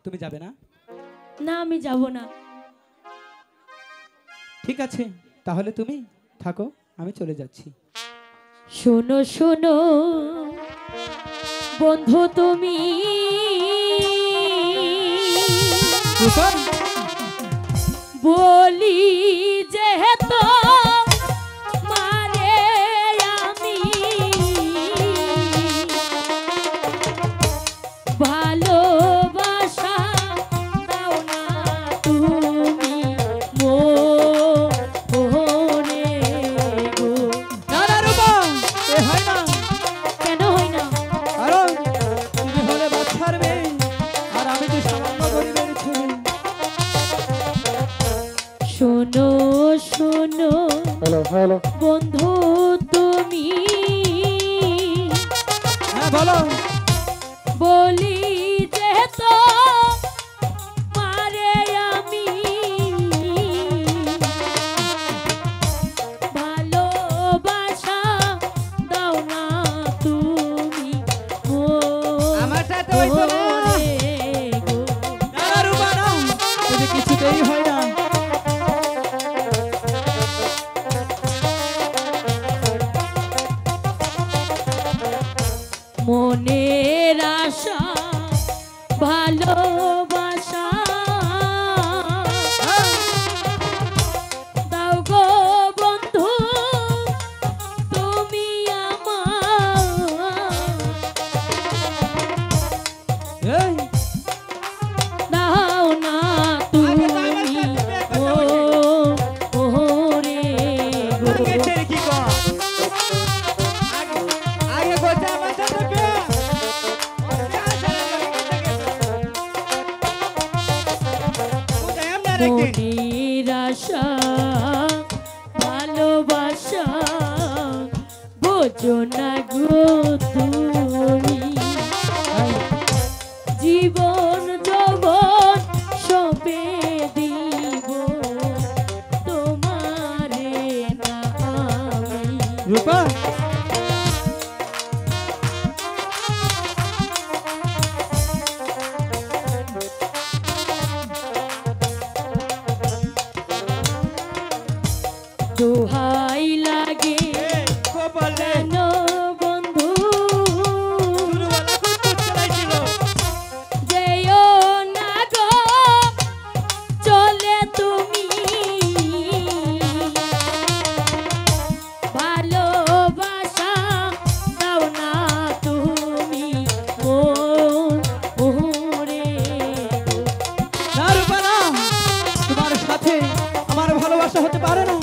তুমি যাবে না? না আমি যাব না। ঠিক আছে, তাহলে তুমি থাকো, আমি চলে যাচ্ছি। শোনো শোনো বন্ধু তুমি বলি যেহেতু মারে আমি ভালোবাসা দাও না তুমি মোরে গো। না না রূপা, এ হয় না। কেন হয় না? কারণ তুমি হলে বাচ্চার মেয়ে, আর আমি তো সামান্য গরিবের ছেলে। শোনো শোনো হ্যালো হ্যালো বন্ধু তুমি হ্যাঁ বলো। বলি যেহেতু মারে আমি ভালোবাসা দাও না তুমি আমার সাথে হইতো না। গো। না না রূপা না, যদি কিছুতেই হয় না। মনের আশা ভালোবাসা দাও গো বন্ধু তুমি আমার এই দাও না তুমি ওরে গো। গেছে কি কর? আগে বলতে আমার সাথে বিয়ে। মনের আশা ভালোবাসা বোঝো না গো তুমি জীবন যৌবন সপে দিব তোমারে না আমি। রূপা দোহাই লাগে কপালে কেন বন্ধু শুরুওয়ালা কুত্তুর চলাইছিল। যেও না গো চলে তুমি ভালোবাসা দাও না তুমি ওরে গো। না রূপা না, তোমার সাথে আমার ভালোবাসা হতে পারে না।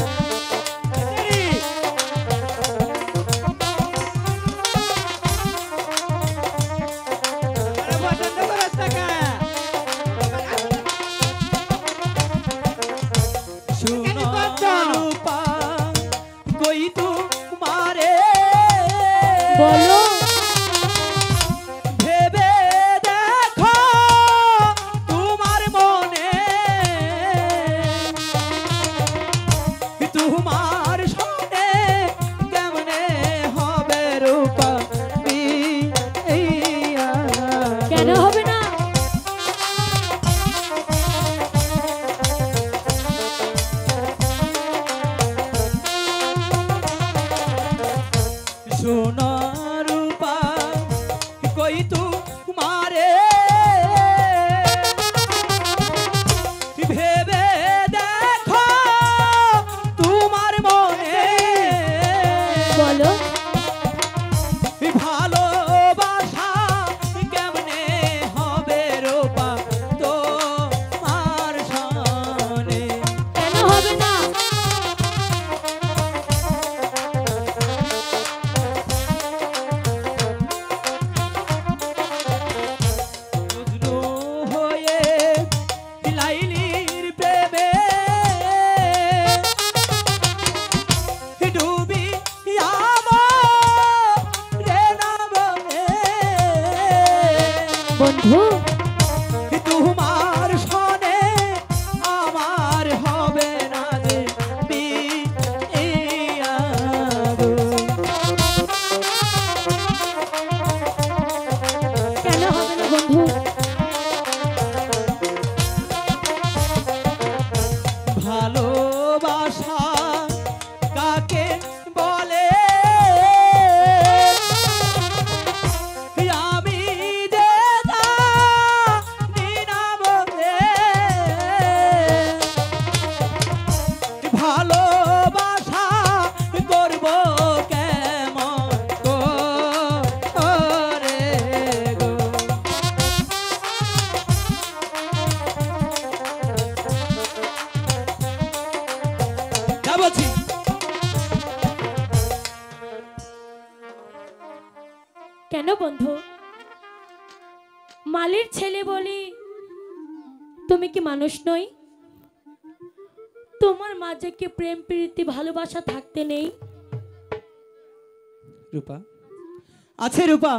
কেন বন্ধু? মালির ছেলে বলি তুমি কি মানুষ নই? তোমার মাঝে কি প্রেম প্রীতি ভালোবাসা থাকতে নেই? রূপা, আছে রূপা,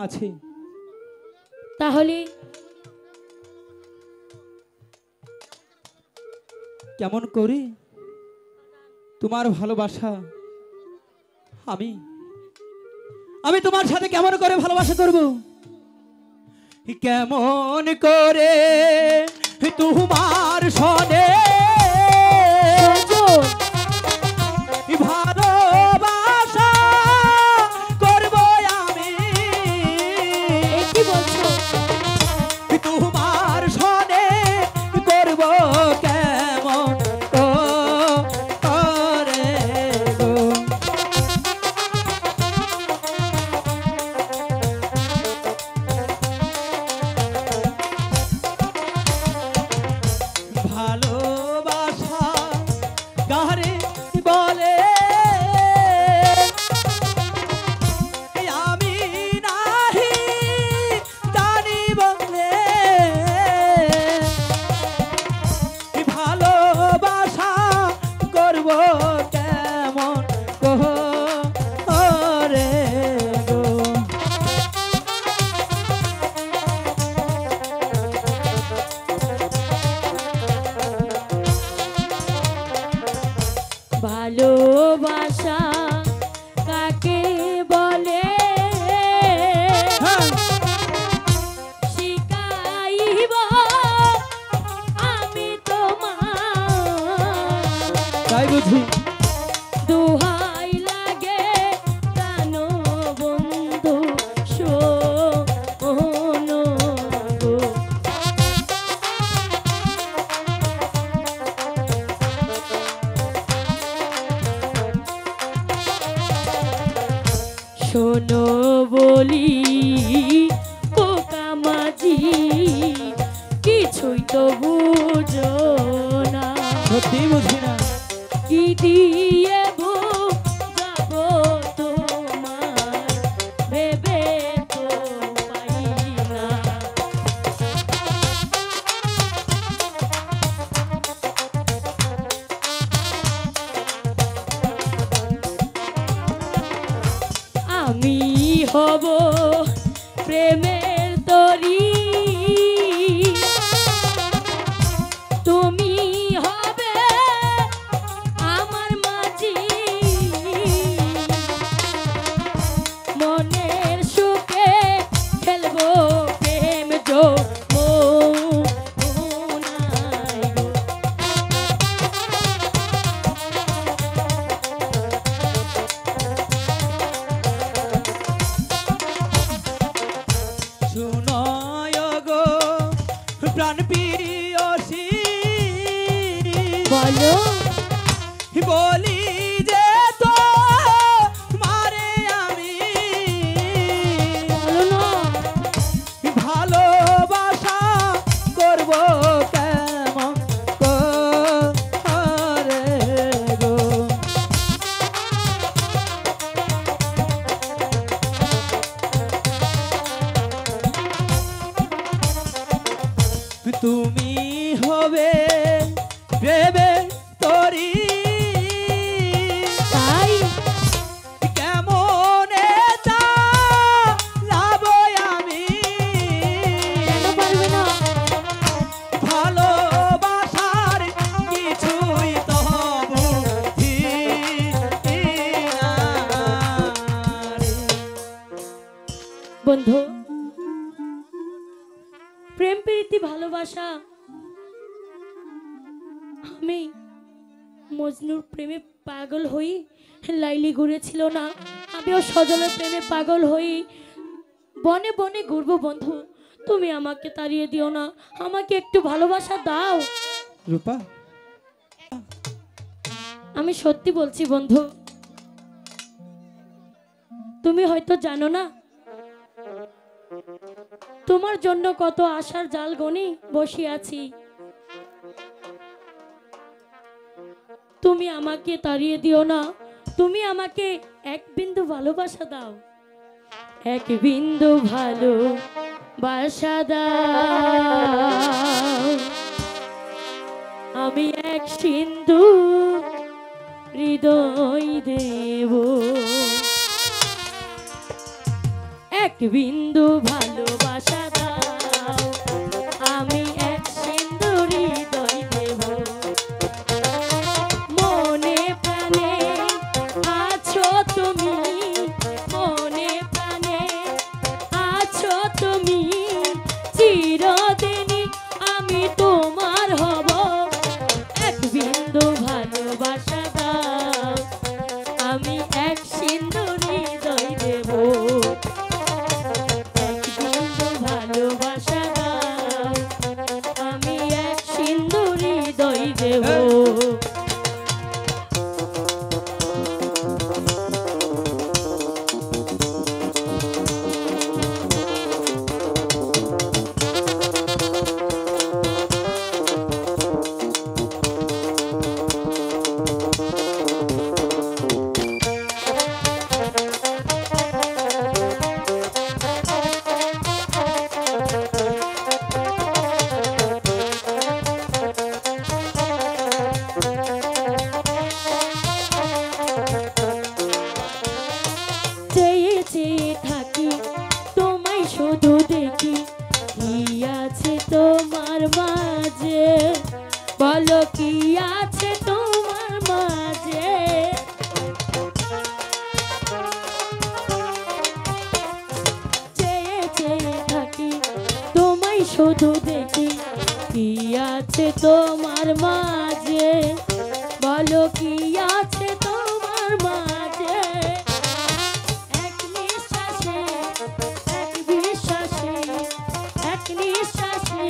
আছে। তাহলে কেমন করে তোমার ভালোবাসা আমি আমি তোমার সাথে কেমন করে ভালোবাসা করব? কেমন করে তোমার সনে সজল, ভালোবাসা করব আমি? এ কি বলছো? তোমার সনে করব কেমন করে গো? ভালোবাসা কারে বলে আমি নাহি জানি বলে। ভালোবাসা করব কেমন করে গো? ভালোবাসা কাকে বলে হ্যাঁ, শিখাইব আমি তোমার। তাই বুঝি। দোহাই লাগে প্রাণ বন্ধু শোনো গো। শোনো বলি ও কামাজি, কিছুই তো বুঝো না। সত্যি বুঝি না। কি দিয়ে বুঝাবো তোমার, ভেবে তো পাই না। আমি হব প্রেমের তরী, তুমি হবে আমার মাঝি। মনের সুখে খেলবো প্রেম যমুনায় গো। শুনয় গো প্রাণ প্রিয়সী, বলো বলি যে তো মারে আমি বলো না। ভালোবাসা করব কেমন করে গো? তুমি হবে প্রেমে তরি, তাই কেমন চালাব আমি? কেন পারবে না? ভালোবাসার কিছুই তো বুঝি না রে। বন্ধু, প্রেম প্রীতি ভালোবাসা আমি মজনুর প্রেমে পাগল হই, লাইলি ঘুরেছিল না, আমিও সজলের প্রেমে পাগল হই, বনে বনে ঘুরবো। বন্ধু, তুমি আমাকে তাড়িয়ে দিও না, আমাকে একটু ভালোবাসা দাও। রূপা, আমি সত্যি বলছি বন্ধু, তুমি হয়তো জানো না তোমার জন্য কত আশার জাল গনি বসে আছি। তুমি আমাকে তাড়িয়ে দিও না, তুমি আমাকে এক বিন্দু ভালোবাসা দাও, এক বিন্দু ভালো বাসা দাও, আমি এক সিন্ধু হৃদয় দেব। এক বিন্দু ভালোবাসা দাও, আমি এক সিন্ধু হৃদয় দেব। মনে প্রাণে আছো তুমি, মনে প্রাণে আছো তুমি, চিরদিনই আমি তোমার হব। এক বিন্দু ভালোবাসা দাও, আমি এক সিন্ধু হৃদয় দেব। এক বিন্দু ভালোবাসা দাও, আমি এক সিন্ধু হৃদয় দেব। চেয়ে চেয়ে থাকি তোমায় শুধু দেখি, কি আছে তোমার মাঝে, বলো কি আছে তোমার মাঝে। চেয়ে চেয়ে থাকি তোমায় শুধু দেখি, কি আছে তোমার মাঝে, বলো কি আছে তোমার মাঝে। এক নিঃশ্বাসে এক বিশ্বাসে, এক নিঃশ্বাসে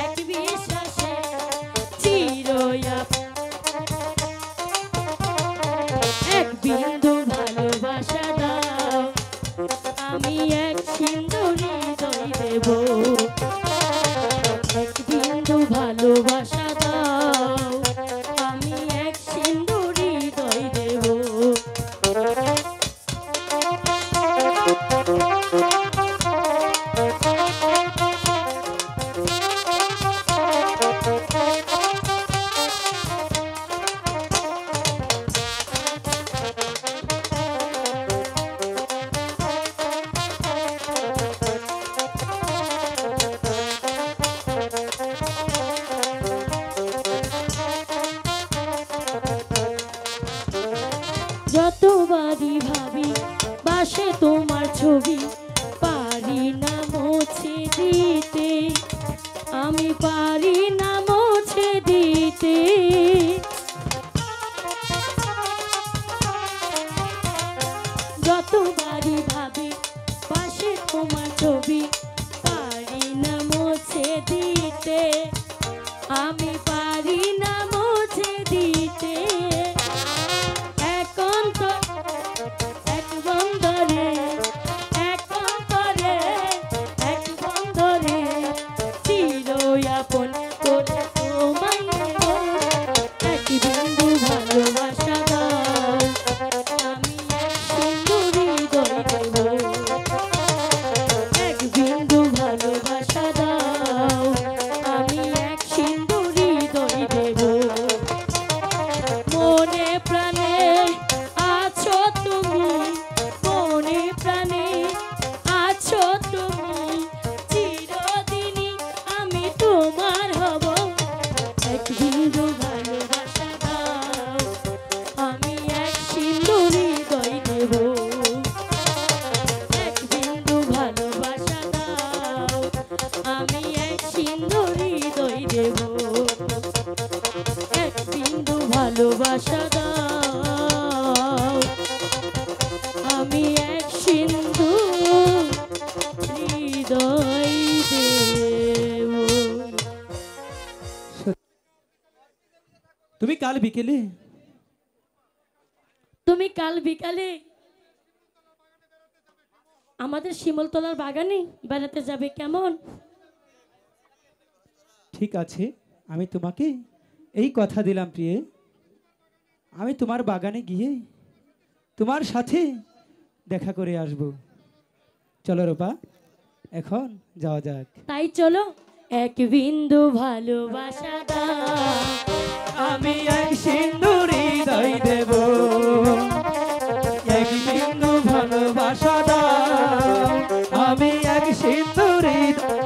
এক বিশ্বাসে চিরয়া। এক বিন্দু ভালোবাসা দাও, আমি এক সিন্ধু হৃদয় দেব। এক বিন্দু ভালোবাসা দাও, আমি এক সিন্ধু হৃদয় দেব। যতবারই ভাবি বাসে তোমার ছবি, পারি না মুছে দিতে, আমি পারি না মুছে দিতে। যতবারই ভাবি বাসে তোমার ছবি, পারি না মুছে দিতে, আমি পারি না মুছে দিতে। এক বন্ধরে এক অন্তরে, এক বন্ধরে চিরয়াপন করে তোমায় নেব। এক বিন্দু ভালোবাসা দাও, আমি এক সিন্ধু হৃদয় দেব। এক বিন্দু ভালোবাসা দাও, আমি এক সিন্ধু হৃদয় দেব। মনে প্রাণে আছো তুমি, মনে প্রাণে আছো তুমি, চিরদিনই আমি তোমার হব। এক বিন্দু ভালোবাসা দাও, আমি এক সিন্ধু হৃদয় দেব। এক বিন্দু ভালোবাসা দাও, আমি এক সিন্ধু হৃদয় দেব। এক বিন্দু ভালোবাসা দাও, আমি এক সিন্ধু হৃদয় দেব। তুমি কাল বিকেলে আমাদের শিমলতলার বাগানে বেড়াতে যাবে কেমন? ঠিক আছে, আমি তোমাকে এই কথা দিলাম প্রিয়ে, আমি তোমার বাগানে গিয়ে তোমার সাথে দেখা করে আসব। চলো রূপা, এখন যাওয়া যাক। তাই চলো। এক বিন্দু ভালোবাসা দাও, আমি এক সিন্দুর হৃদয় দেব, এক বিন্দু ভালোবাসা দাও, আমি এক সিন্দুর হৃদয়।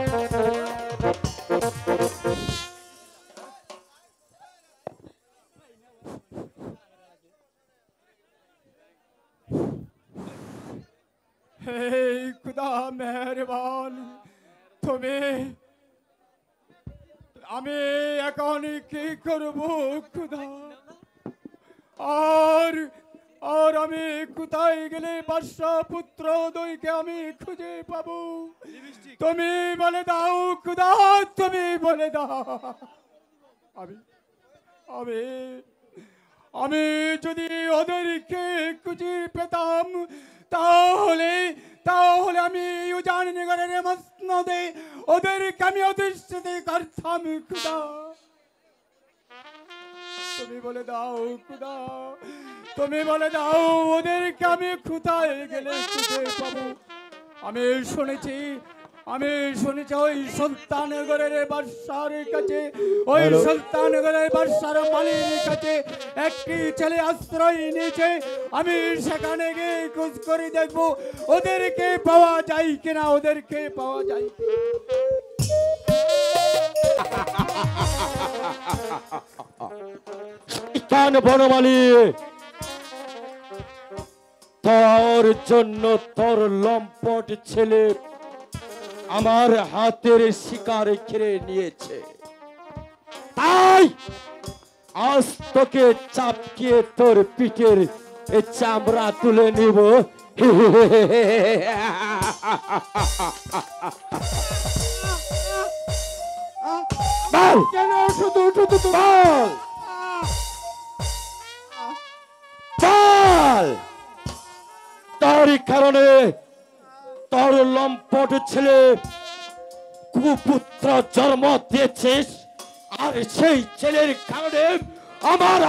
হে খুদা মেহেরবান, তুমি আমি এখন কি করব খুদা? আর আর আমি কোথায় গেলে বাদশা পুত্র দইকে আমি খুঁজে পাবো? তুমি বলে দাও খুদা, তুমি বলে দাও। আমি আমি আমি যদি ওদেরকে খুঁজে পেতাম, তাহলে তাহলে আমি উজাননগরের মসনদে ওদেরকে আমি অধিষ্ঠিত করতাম খুদা। তুমি বলে দাও খুদা, তুমি বলে দাও ওদেরকে আমি কোথায় গেলে খুঁজে পাবো? আমি শুনেছি ওই সুলতানগরের বাদশার কাছে, ওই সুলতানগরের বাদশার মালির কাছে একটি ছেলে আশ্রয় নিয়েছে। আমি সেখানে গিয়ে খোঁজ করে দেখবো ওদেরকে পাওয়া যায় কিনা, ওদেরকে পাওয়া যায়। বনমালী, তোর জন্য তোর লম্পট ছেলে আমার হাতের শিকার খেয়ে নিয়েছে, তাই আজ তোকে চাপকিয়ে তোর পিঠের চামড়া তুলে নিব। কেন শুধু শুধু বল বল, তোর কারণে তোর লম্পট ছেলে কুপুত্র জন্ম দিয়েছিস, আর সেই ছেলের কারণে আমার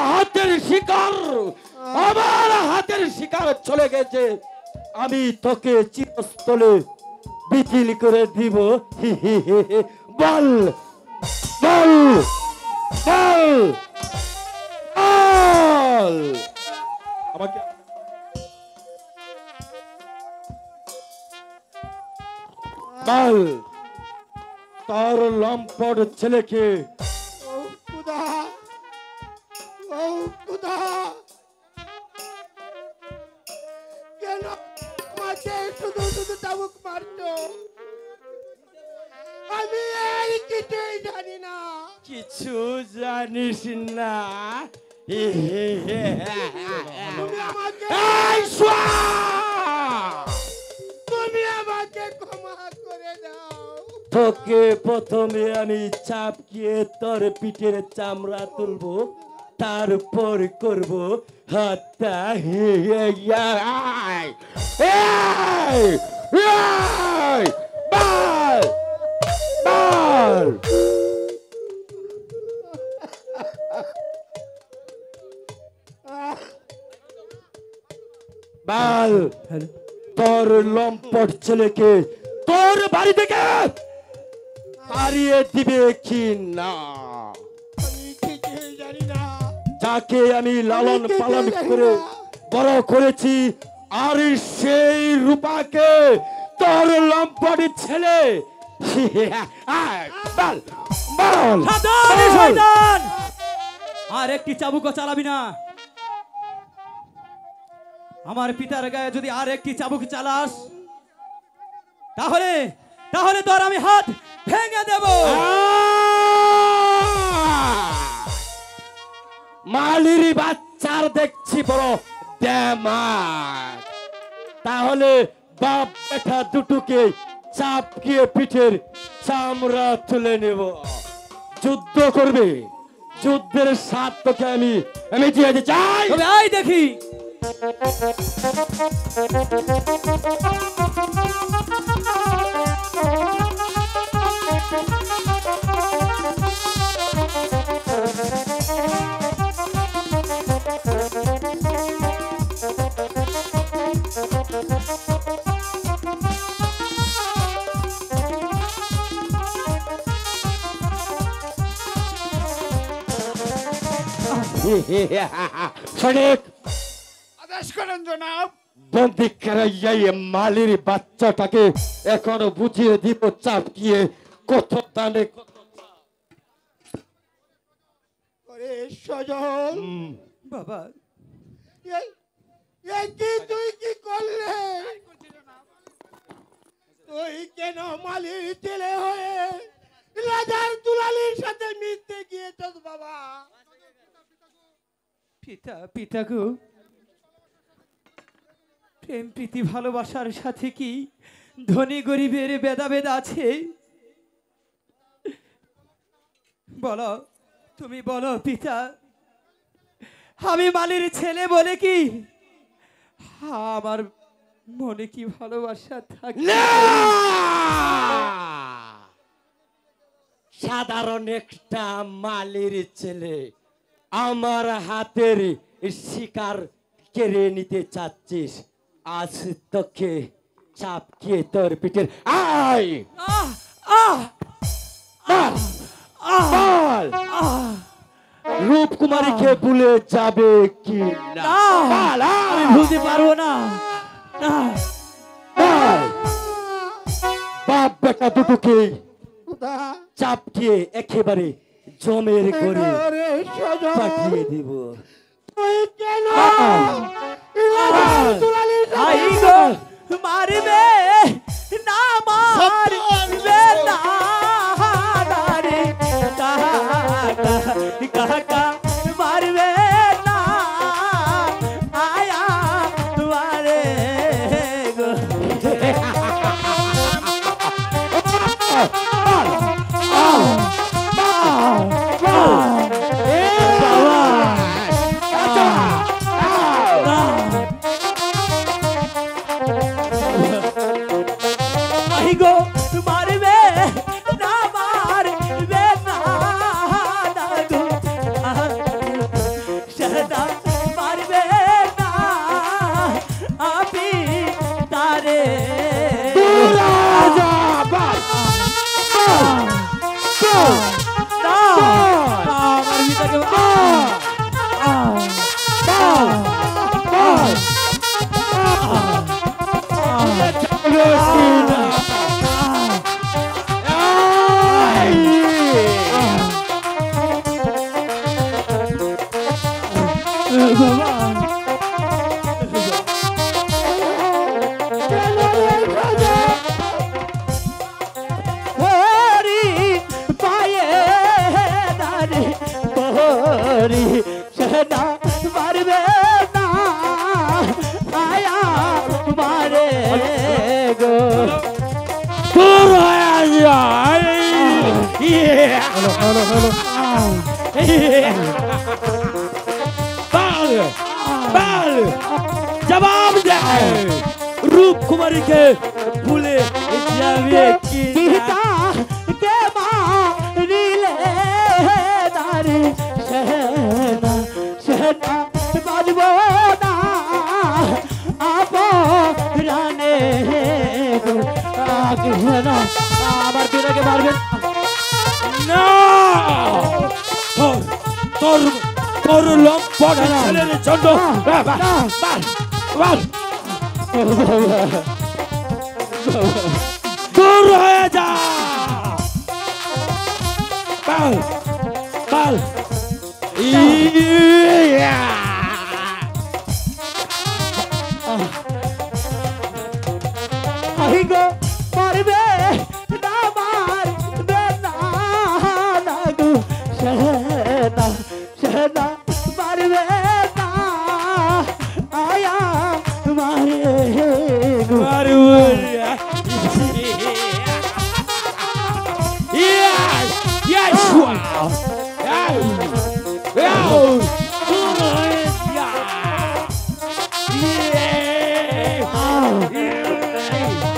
হাতের শিকার চলে গেছে। আমি তোকে চিরস্থলে বিকিল করে দিব। বল বল বল বল আমাকে বল, তোর লম্পট ছেলেকে ও খুদা, ও খুদা, কেন আমাকে শুধু শুধু চাবুক মারছো? আমি এই কিছুই জানি না। কিছু জানিস না? তুমি আমাকে তুমি আমাকে ক্ষমা করে দাও। তোকে প্রথমে আমি চাপকিয়ে তোর পিঠের চামড়া তুলবো, তারপর করব হাতটা। বল বল বল, তোর লম্পট ছেলেকে তোর বাড়ি থেকে তাড়িয়ে দিবে কি না? আমি কিছুই জানি না। যাকে আমি লালন পালন করে বড় করেছি, আর সেই রূপাকে তোর লম্পট ছেলে। বল বল সাবধান এই শয়তান, আর একটি চাবুকও চালাবি না। আমার পিতার গায়ে যদি আর একটি চাবুক চালাস, তাহলে তাহলে তোর আমি হাত ভেঙে দেব। মালির বাচ্চার দেখছি বড় দেমাগ, তাহলে বাপ বেটা দুটোকে চাপকিয়ে পিঠের চামড়া তুলে নেব। যুদ্ধ করবে, যুদ্ধের স্বাদ তোকে আমি দিয়ে দিতে চাই। তবে আই দেখি। সৈনিক আদেশ করেন জনাব। বন্দি করাইয়া এই মালির বাচ্চাটাকে এখনো বুঝিয়ে দিব চাপটিয়ে কত দানে ওরে সজল, বাবা এই কি তুই কি করলে? তুই কেন মালির ছেলে হয়ে রাজার দুলালির সাথে মিশতে গিয়েছিস বাবা? পিতা পিতা গো, প্রেম প্রীতি ভালোবাসার সাথে কি ধনী গরিবের ভেদাভেদ আছে? বলো, তুমি বলো পিতা, আমি মালির ছেলে বলে কি আমার মনে কি ভালোবাসা থাকে? না! সাধারণ একটা মালির ছেলে আমার হাতের শিকার কেড়ে নিতে চাচ্ছিস, আজ তোকে চাপকে তোর পিঠের আয় আহ আহ বল রূপকুমারীকে ভুলে যাবে কি না? না, বল, আমি ভুলতে পারবো না। না, বল। বাপ বেটা দুটোকে খোদা, চাপটিয়ে একেবারে জমের করে ওরে সজল, পাঠিয়ে দিব। তুই কেন আহ! রাজার দুলালির সাথে আই গো মারবে না, মারবে না রে কাকা কাকা, মারবে না আয়া মারে গো। আই গো মারবে না, মারবে না গো সদা, মারবে না আপি তারে রাজা বল না, আমার পিতাকে হরি পায়ে দাঁড়ি হরি সদা, মারবে না আয়া মারে গো। দূর হয়ে যায়। বল বল জবাব দে রূপকুমারীকে ভুলে যাবে কি না? পিতা কে মারিলে দাঁড়ি সেনা সেনা, বাজবো না আপরানে গো। না, আমার পিতাকে মারবেন না তোর তোর লম্পট ছেলের জন্য দূর হয়ে যা। বল বল আই গো মারবে না, মারবে না গো সেনা সেনা, মারবে না আয়া মারে গো।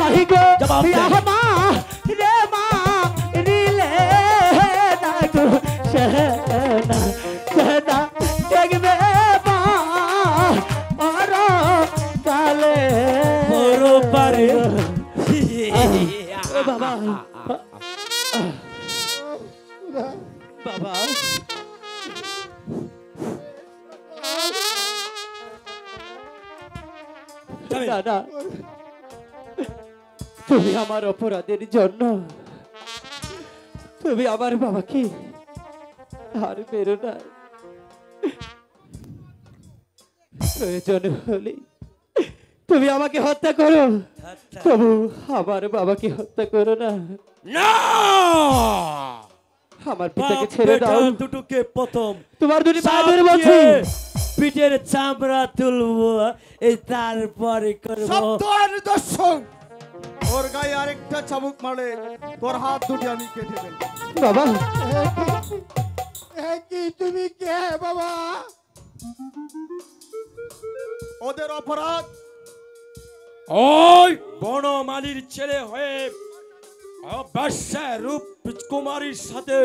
আই গো জবাব দে। মা রে মা রিলে না গো সেনা সেনা, দেখবে মা আর কালে বড় পারে বাবা বাবা না না, তুমি আমার অপরাধের জন্য তুমি আমার বাবাকে আর বেরো না। প্রয়োজন হলে তুমি আমাকে হত্যা করো, তবু আমার বাবাকে হত্যা করো না। না, আমার পিতাকে ছেড়ে দাও। দুটোকে প্রথম তোমার দুটি পা ধরে বলছি, পিঠের চামড়া তুলবো, এই তারপরে করবো। শব্দ আর দর্শন, ওর গায়ে আরেকটা চাবুক মারলে তোর হাত দুটি আমি কেটে ফেলবো। বাবা কি তুমি কে বাবা? ওদের অপরাধ ওই বনমালীর ছেলে হয়ে বাদশা রূপ কুমারীর সাথে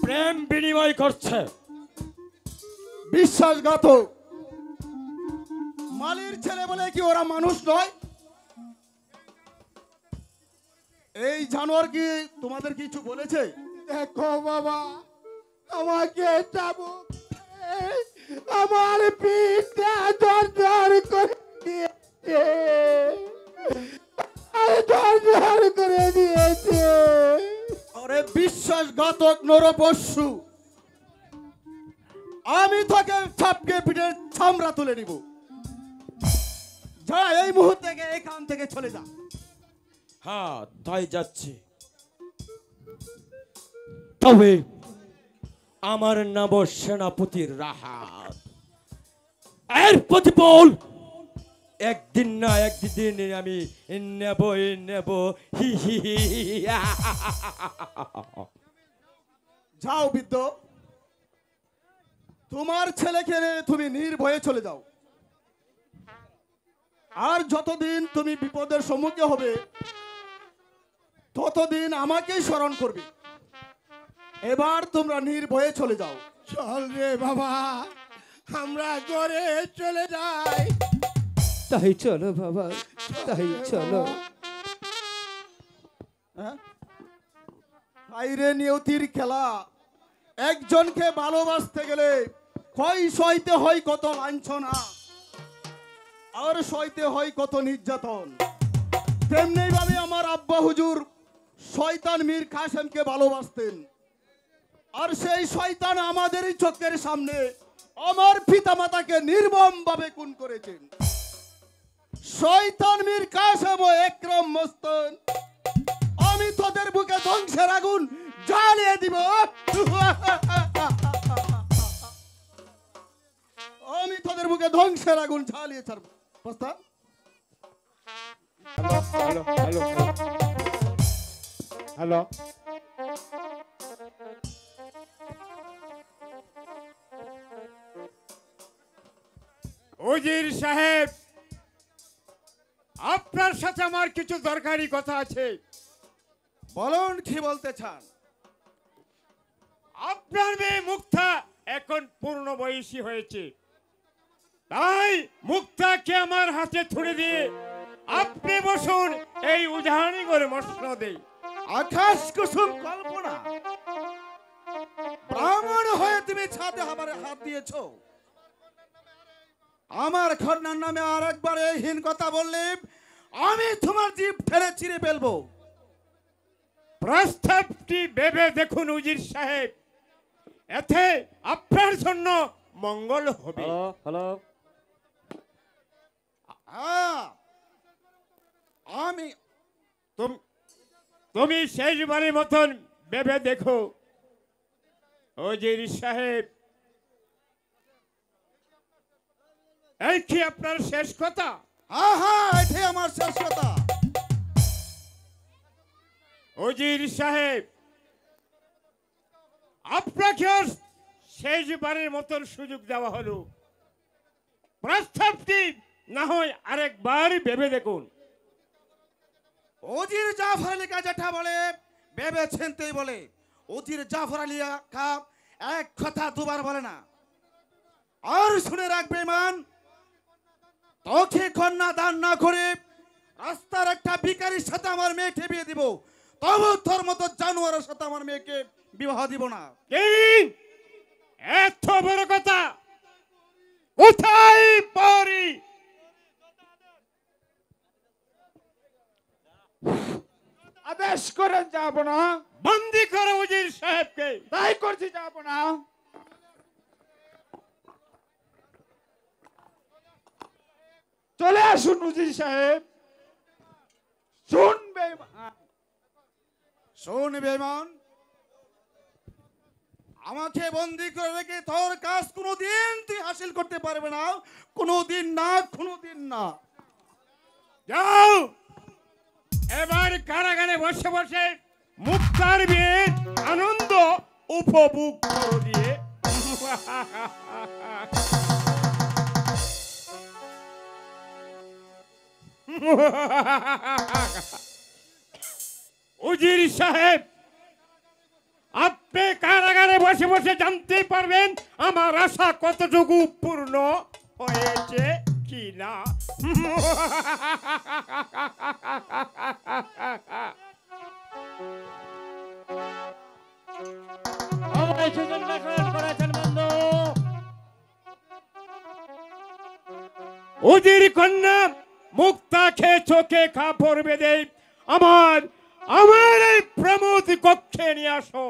প্রেম বিনিময় করছে। বিশ্বাসঘাতক। মালির ছেলে বলে কি ওরা মানুষ নয়? এই জানোয়ার কি তোমাদের কিছু বলেছে? দেখো বাবা, আমাকে চাবুক আমার পিঠটা দরদর করে দিয়েছে, দরদর করে দিয়েছে। আরে বিশ্বাসঘাতক নরপশু, আমি তোকে ছাপকে পিঠের চামড়া তুলে নিব। যা এই মুহূর্তে এখান থেকে চলে যা। হ্যাঁ, তাই যাচ্ছি। তবে আমার নাম সেনাপতি রাহাত। এর প্রতিফল একদিন না একদিন আমি নেব। হি হি হি হি। যাও বৃদ্ধ, তোমার ছেলেকে নিয়ে তুমি নির্ভয়ে চলে যাও। আর যতদিন তুমি বিপদের সম্মুখীন হবে ততদিন আমাকেই স্মরণ করবে। এবার তোমরা নির্ভয়ে চলে যাও। চল রে বাবা, আমরা ঘরে চলে যাই। তাই চলো বাবা, তাই চলো। আইরে নিয়তির খেলা। একজনকে ভালোবাসতে গেলে হয় সইতে হয় কত লাঞ্ছনা, আর সইতে হয় কত নির্যাতন। তেমনি ভাবে আমার আব্বা হুজুর শয়তান মীর কাসেমকে ভালোবাসতেন, আর সেই শয়তান আমাদেরই চোখের সামনে আমার পিতামাতাকে নির্মম ভাবে খুন করেছেন। শয়তান মীর কাসেম ও একরম মস্তান, আমি তোদের বুকে ধ্বংসের আগুন জ্বালিয়ে দিব। আমি তোদের বুকে ধ্বংসের আগুন জ্বালিয়ে ছাড়ব। বস্তা হ্যালো, উজির সাহেব, আপনার সাথে আমার কিছু দরকারি কথা আছে। বলুন, কি বলতে চান? আপনার মেয়ে মুক্তা এখন পূর্ণ বয়সী হয়েছে, তাই মুক্তাকে আমার হাতে তুলে দিয়ে আপনি বসুন, এই উজাহানি করে মশন দেই। আকাশ কুসুম কল্পনা, ব্রাহ্মণ হয়ে তুমি ছাদে আমার হাত দিয়েছো। আমার কন্যার নামে আর একবার এই হীন কথা বললে আমি তোমার জিভ ঠেলে ছিঁড়ে ফেলবো। প্রস্তাবটি ভেবে দেখুন উজির সাহেব, এতে আপনার জন্য মঙ্গল হবে। হ্যালো, আমি তুমি শেষবারের মতন ভেবে দেখো উজির সাহেব, এই কি আপনার শেষ কথা? হ্যাঁ, এটাই আমার শেষ কথা। উজির সাহেব, আপনাকে শেষবারের মতন সুযোগ দেওয়া হলো, প্রস্তাবটি না হয় আরেকবার ভেবে দেখুন। ওজির জাফর আলী কা যেটা বলে ভেবে চিন্তেই বলে। ওজির জাফর আলী কা এক কথা দুবার বলে না। আর শুনে রাখবে মান, তোকে কন্যা দান না করে রাস্তার একটা ভিখারির সাথে আমার মেয়েকে বিয়ে দিব, তবু তোর মতো জানোয়ারের সাথে আমার মেয়েকে বিবাহ দিব না। কি এত বড় কথা কোথায় পড়ি? আদেশ করেন যাব না। বন্দি করো উজির সাহেবকে। তাই করছি, যাব না। চলে আসুন উজির সাহেব। শোন বেঈমান, আমাকে বন্দি করে রেখে তোর কাজ কোনোদিন তুই হাসিল করতে পারবে না, কোনোদিন না, কোনোদিন না। যাও এবার কারাগারে বসে বসে মুক্তার বিয়ের আনন্দ উপভোগ করো দিয়ে। উজির সাহেব, আপনি কারাগারে বসে বসে জানতে পারবেন আমার আশা কতটুকু পূর্ণ হয়েছে কি না। উজির কন্যা মুক্তা খেয়ে চোখে কাপড় বেঁধে আমার এই প্রমোদ কক্ষে নিয়ে আসো।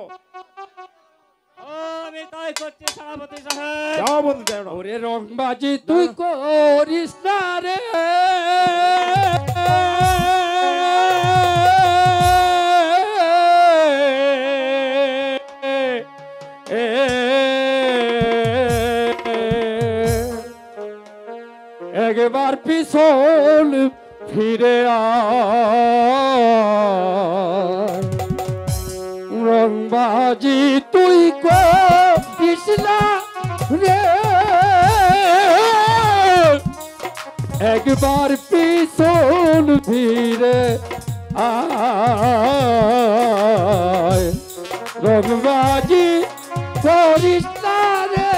আমি তাই করছি সেনাপতি সাহেব। যাও বন্ধু, যাও। ওরে রংবাজি তুই করিস না রে, একবার পিছন ফিরে আয়। রংবাজি তুই করিস না রে, একবার পিছন ফিরে আয়। রংবাজি করিস না রে,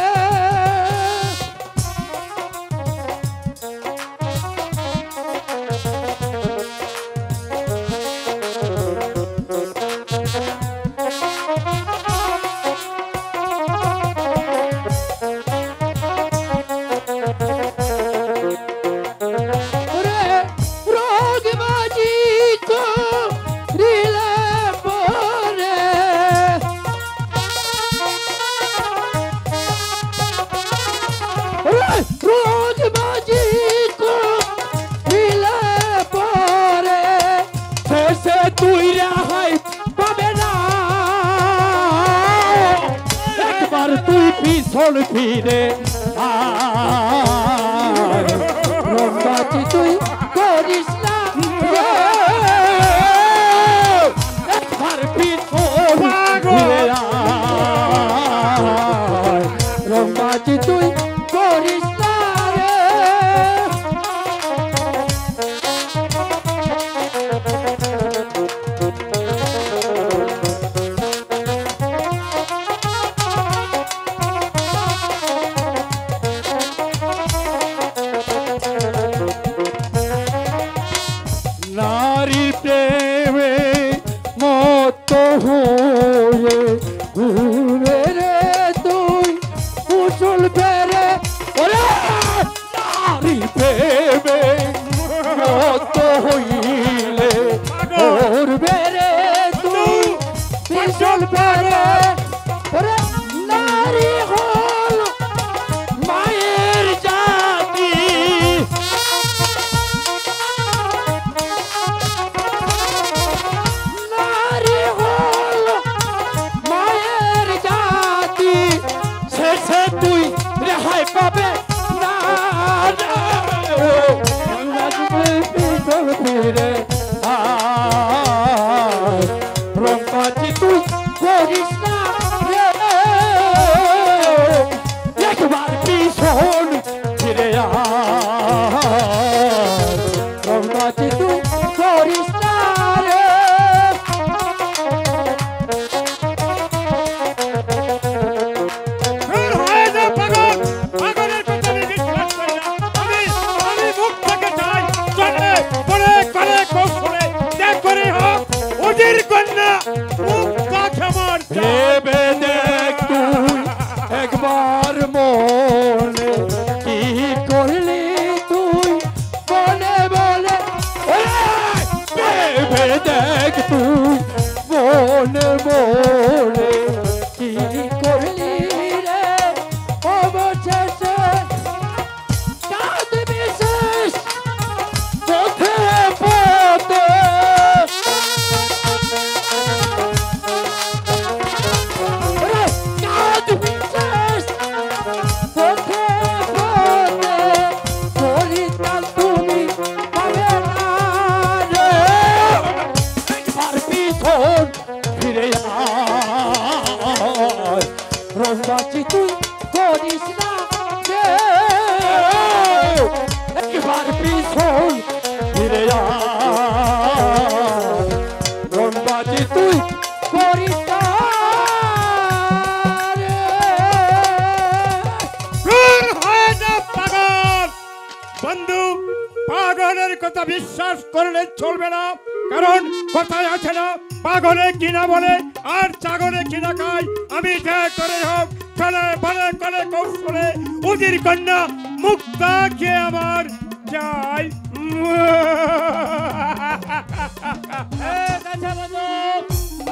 তুই রেহাই পাবে না, একবার তুই পিছন ফিরে আয়। রংবাজি তুই করিস না রে, একবার পিছন ফিরে আয়। রংবাজি তুই করিস না রে, নারী প্রেমে মত হয়ে ঘুরে রে তুই কুশল ফেরে। ওরে নারী প্রেমে মত হইলে ঘুরবে রে তুই কুশল ফেরে। ওরে নারী হল মায়ের জাতি, নারী হল মায়ের রংবাজি তুই করিস না রে, একবার পিছন ফিরে আয়, রংবাজি তুই করিস না রে। দূর হয়ে যা পাগল বন্ধু, পাগলের কথা বিশ্বাস করলে চলবে না, কারণ কথায় আছে না, পাগলে কিনা বলে আর ছাগলে কিনা খায়। আমি যা করে হোক চলে বলে করে কৌশলে উজির কন্যা মুক্তাকে আমার চাই।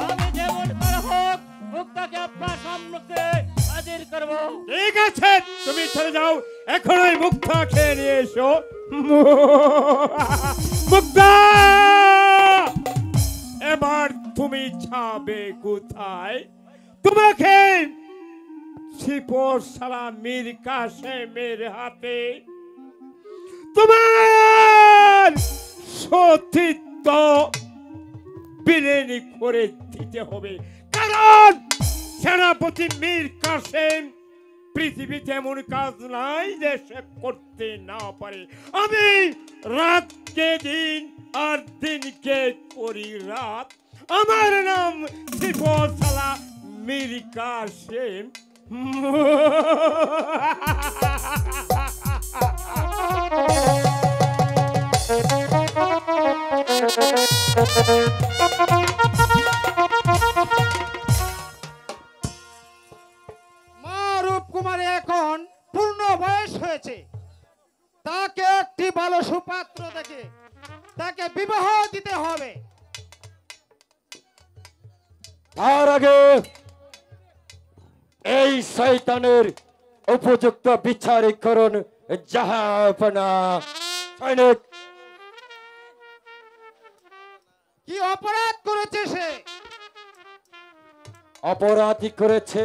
আমি যেমন করে হোক মুক্তাকে আপনার সম্মুখে হাজির করব। ঠিক আছে, তুমি চলে যাও, এখনই মুক্তা খেয়ে নিয়ে এসো। মুক্তা, এবার তুমি যাবে কোথায়? তোমাকে সিপর সালা মীর কাসেমের হাতে তোমার সতীত্ব বিলীন করে দিতে হবে, কারণ সেনাপতি মীর কাসেম পৃথিবীতে এমন কাজ নাই যে সে করতে না পারে। আমি রাতকে দিন আর দিনকে করি রাত। আমার নাম সিপর সালা মীর কাসেম। মা রূপকুমারী এখন পূর্ণ বয়স হয়েছে, তাকে একটি ভালো সুপাত্র দেখে তাকে বিবাহ দিতে হবে। তার আগে এই শয়তানের উপযুক্ত বিচারীকরণ জাহাপনা। সৈনিক, কি অপরাধ করেছে সে? অপরাধী করেছে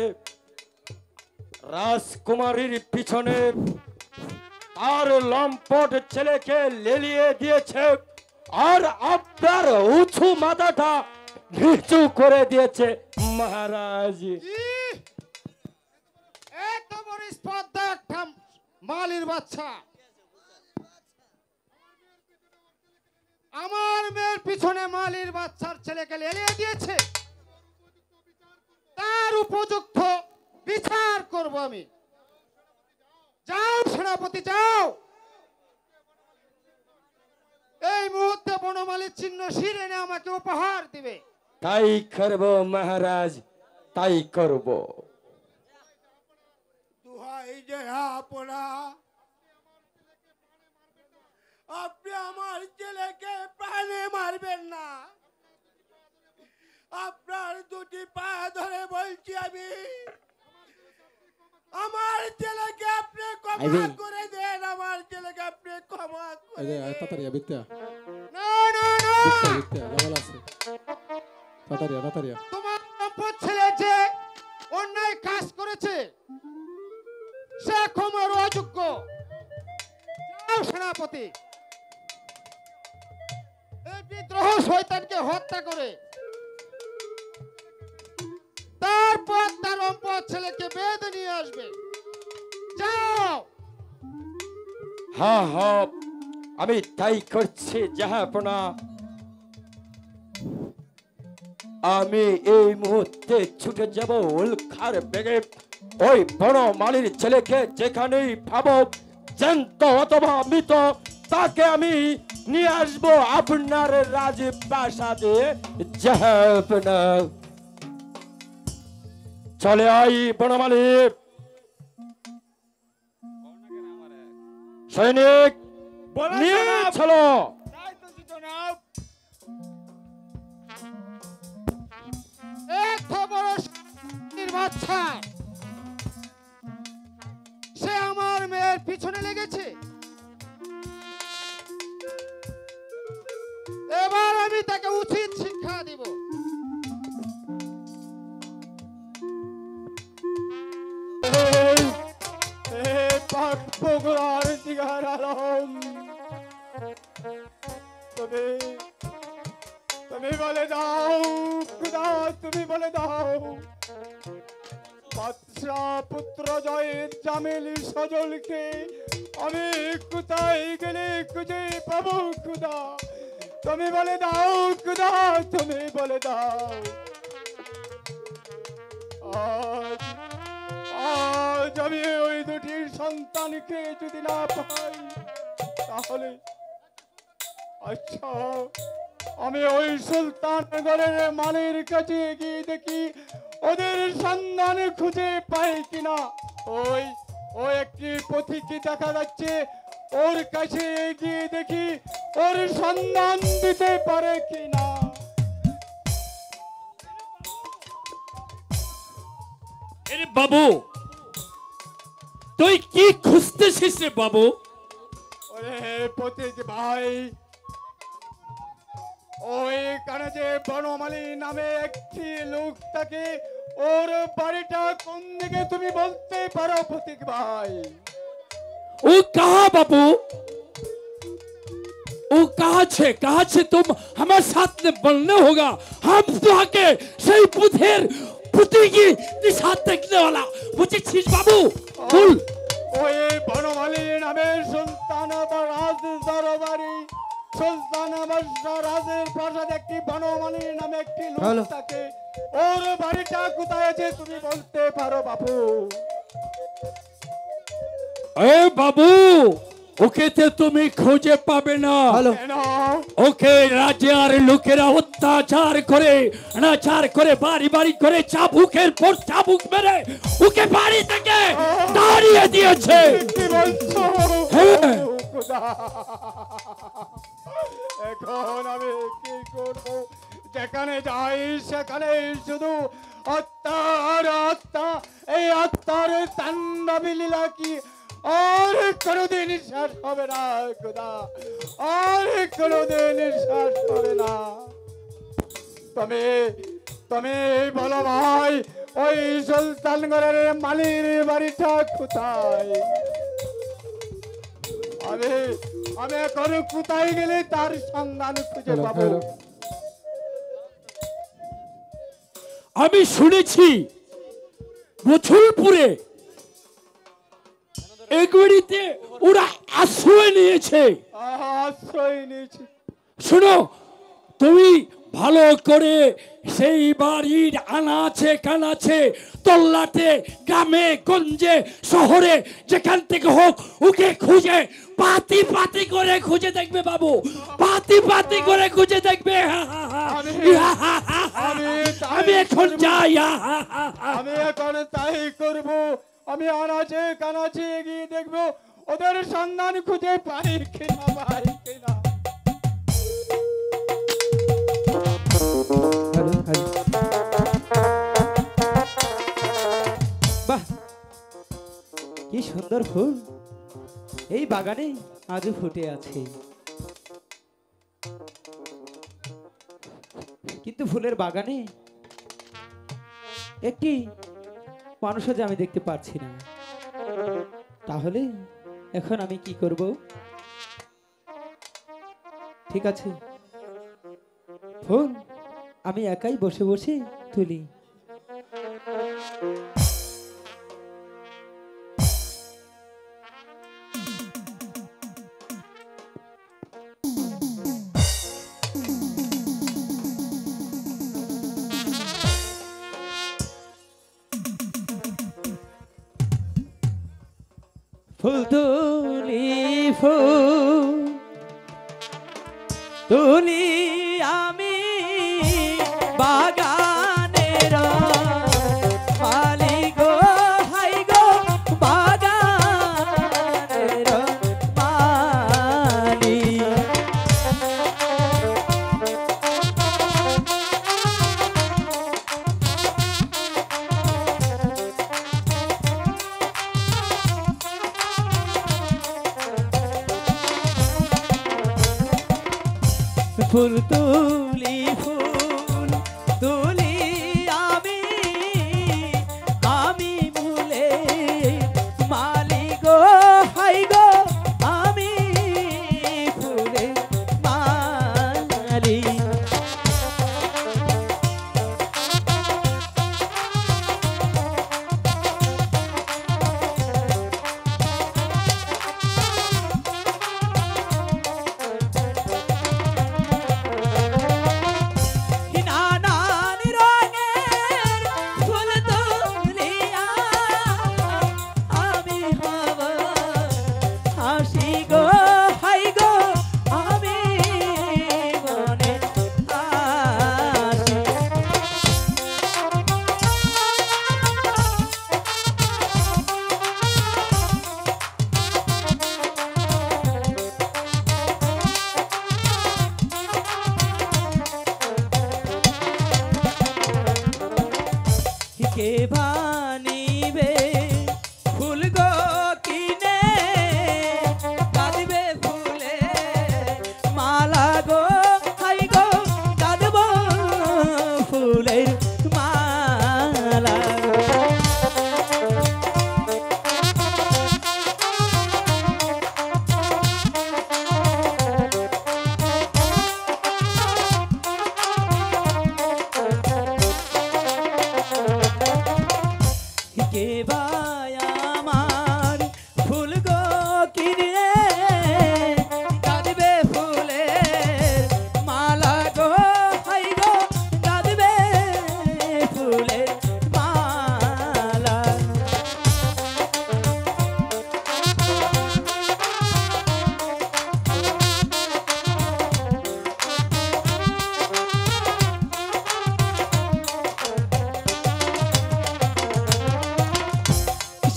রাজকুমারীর পিছনে আর লম্পট ছেলেকে লেলিয়ে দিয়েছে, আর আপনার উঁচু মাথাটা নিচু করে দিয়েছে মহারাজ। ইহ! এত বড় স্পর্ধা একটা মালির বাচ্চা আমার মেয়ের পিছনে মালির বাচ্চার ছেলেকে লেলিয়ে দিয়েছে, তার উপযুক্ত বিচার করব আমি। যাও সেনাপতি, যাও, এই মুহূর্তে বনমালীর চিহ্ন শির এনে আমাকে উপহার দিবে। তাই করব মহারাজ, তাই করব। দুহাই যে আপনা, আপনি আমার ছেলেকে প্রাণে মারবেন না। আপনার দুটি পা ধরে বলছি আমি, আমার ছেলেকে আপনি ক্ষমা করে দেন, আমার ছেলেকে আপনি ক্ষমা করে দেন। না না না, তোমার সম্পদ ছেলে যে অন্যায় কাজ করেছে সে ক্ষমার অযোগ্য। যাও সেনাপতি, এই বিদ্রোহ শয়তানকে হত্যা করে তারপর তার সম্পদ ছেলেকে বেঁধে নিয়ে আসবে। যাও। হ্যাঁ হ্যাঁ, আমি তাই করছি জাহাপনা। আমি এই মুহূর্তে ছুটে যাব উল্কার বেগে, ওই বড় মালির ছেলেকে যেখানেই পাবো, জ্যান্ত অথবা মৃত, তাকে আমি নিয়ে আসবো আপনার রাজপ্রাসাদে। জাহাপনা, চলে আই বনমালী। সৈনিক নিয়ে চলো। এত বড় বাচ্চা সে আমার মেয়ের পিছনে লেগেছে, এবার আমি তাকে উচিত শিক্ষা দিব। তুমি বলে দাও খুদা, তুমি বলে দাও বাদশা পুত্র জয়ের জামিল সজলকে আমি কোথায় গেলে খুঁজে পাবো খুদা? তুমি বলে দাও খুদা, তুমি বলে দাও। আজ আজ আমি ওই দুটি সন্তানকে যদি না পাই তাহলে আচ্ছা আমি ওই সুলতানগড়ের মালির কাছে গিয়ে দেখি ওদের সন্ধান খুঁজে পাই কিনা। ওই ওই একটি পথিকে দেখা যাচ্ছে, ওর কাছে গিয়ে দেখি ওর সন্ধান দিতে পারে কিনা। আরে বাবু, তুই কি খুঁজতেছিস রে বাবু? ওরে পথিক ভাই, ওই কানে যে বনমালী নামে একটি লোক থাকে, ওর বাড়িটা কোন দিকে তুমি বলতে পারো পথিক ভাই? वो कहा बाबू, वो कहा छे तुम हमारे साथ में बनने होगा। हम तो आके सही पुथेर पुती की दिशा देखने वाला मुझे चीज बाबू बोल। ওই বনমালী নামে সুলতান রাজ দরবারি, সুলতান রাজের প্রাসাদে একটি বনমালী নামে একটি লোক থাকে, ওর বাড়িটা কোথায় আছে তুমি বলতে পারো বাবু? ए बाबू, ওকে তে তুমি খুঁজে পাবে না। কেন? ওকে রাজার লোকেরা অত্যাচার করে বাড়ি বাড়ি করে চাবুকের পর চাবুক মেরে ওকে বাড়ি থেকে তাড়িয়ে দিয়েছে। কি বলছো? হ্যাঁ। খোদা, এখন আমি কি করব? যেখানে যাই সেখানে শুধু হত্যা আর হত্যা। এই হত্যার তাণ্ডবী লীলা কি আর কোনোদিন শেষ হবে না খোদা, আর কোনোদিন শেষ হবে না। তুমি তুমি বলো ভাই, ওই সুলতানগড়ের মালির বাড়িটা কোথায়? আমি আমি এখন কোথায় গেলে তার সন্ধান খুঁজে পাবো? আমি শুনেছি বছরপুরে এগুড়িতে ওরা আশ্রয় নিয়েছে। আশ্রয় নিয়েছি। শোনো, তুমি ভালো করে সেই বাড়ির আনাচে কানাচে তল্লাটে গ্রামে গঞ্জে শহরে যেখান থেকে হোক ওকে খুঁজে পাতি পাতি করে খুঁজে দেখবে বাবু, পাতি পাতি করে খুঁজে দেখবে। আমি এখন যাই। আমি এখন তাই করব। আমি আনাচে কানাচে গিয়ে দেখবো ওদের সন্ধান খুঁজে পাই কিনা, পাই কিনা। বাহ, কি সুন্দর ফুল এই বাগানে আজও ফুটে আছে, কিন্তু ফুলের বাগানে একটি মানুষও যে আমি দেখতে পাচ্ছি না। তাহলে এখন আমি কি করব? ঠিক আছে, ফুল আমি একাই বসে বসে তুলি। ফুল তুলি, ফুল তুলি আমি বাগানের মালি গো, হাই গো বাগানের মালি। ফুল তুলি, ফুল তুলি আমি, আমি ভুলে মালি গো, হাই গো আমি ফুলে মালি। কে ভাই আমার ফুল গো কিনে কাঁদবে ফুলের মালা গো হাই গো কাঁদবে ফুলের মালা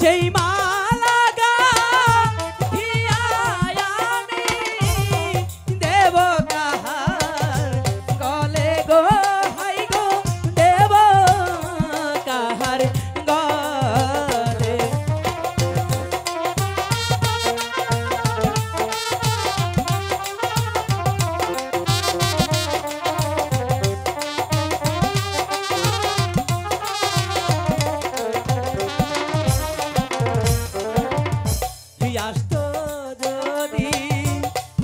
সেই মালা গাঁথিয়ায় আমি দেব কাহার গলে গো হাই গো দেব কাহার গলে তুই আসতো যদি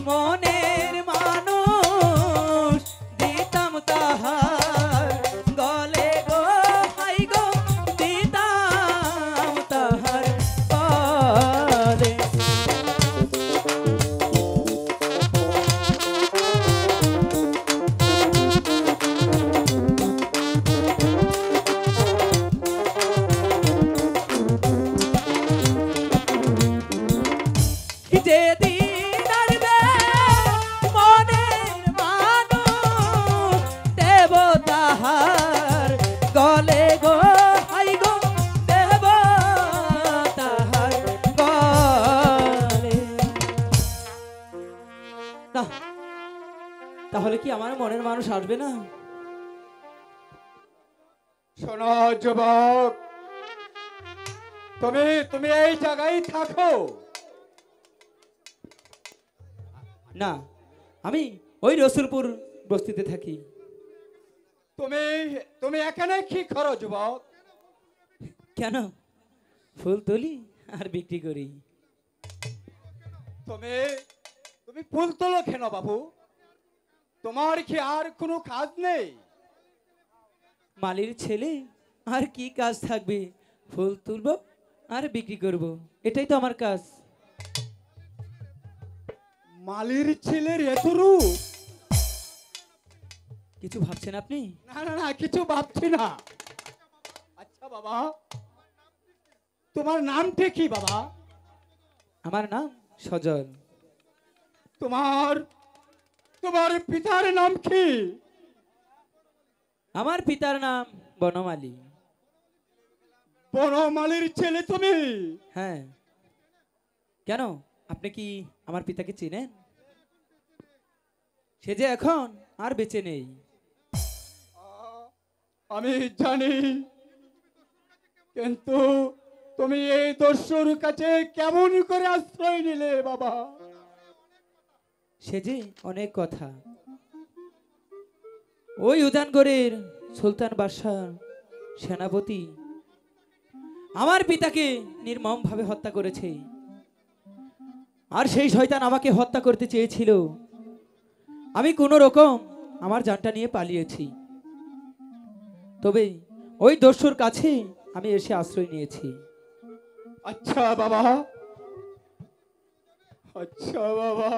মনের মানুষ দিতাম তাহার গলে গো হাই গো দিতাম তাহার গলে যেদিন আসবে মনের মানুষ দেব তাহার গলে গো হাই গো দেব তাহার গলে না তাহলে কি আমার মনের মানুষ আসবে না? শোনো যুবক, তুমি তুমি এই জায়গায় থাকো। না, আমি ওই রসুলপুর বস্তিতে থাকি। তুমি তুমি এখানে কি করো যুবক? কেন? ফুল তুলি আর বিক্রি করি। তুমি তুমি ফুল তোলো কেন বাবু? তোমার কি আর কোনো কাজ নেই? মালির ছেলে আর কি কাজ থাকবে? ফুল তুলবো আর বিক্রি করব, এটাই তো আমার কাজ। মালির ছেলের এত রূপ? কিছু ভাবছেন আপনি? না না না, কিছু ভাবছি না। আচ্ছা বাবা, তোমার নামটা কি বাবা? আমার নাম সজল। তোমার তোমার পিতার নাম কি? আমার পিতার নাম বনমালী। বনমালীর ছেলে তুমি? হ্যাঁ, কেন আপনি কি আমার পিতাকে চেনেন? সে যে এখন আর বেঁচে নেই। আমি জানি, কিন্তু তুমি এই দস্যুর কাছে কেমন করে আশ্রয় নিলে বাবা? সে যে অনেক কথা। ওই উদানগড়ের সুলতান বাদশাহ সেনাপতি আমার পিতাকে নির্মমভাবে হত্যা করেছে, আর সেই শয়তান আমাকে হত্যা করতে চেয়েছিল। আমি কোনো রকম আমার জানটা নিয়ে পালিয়েছি, তবে ওই দস্যুর কাছে আমি এসে আশ্রয় নিয়েছি। আচ্ছা বাবা, আচ্ছা বাবা,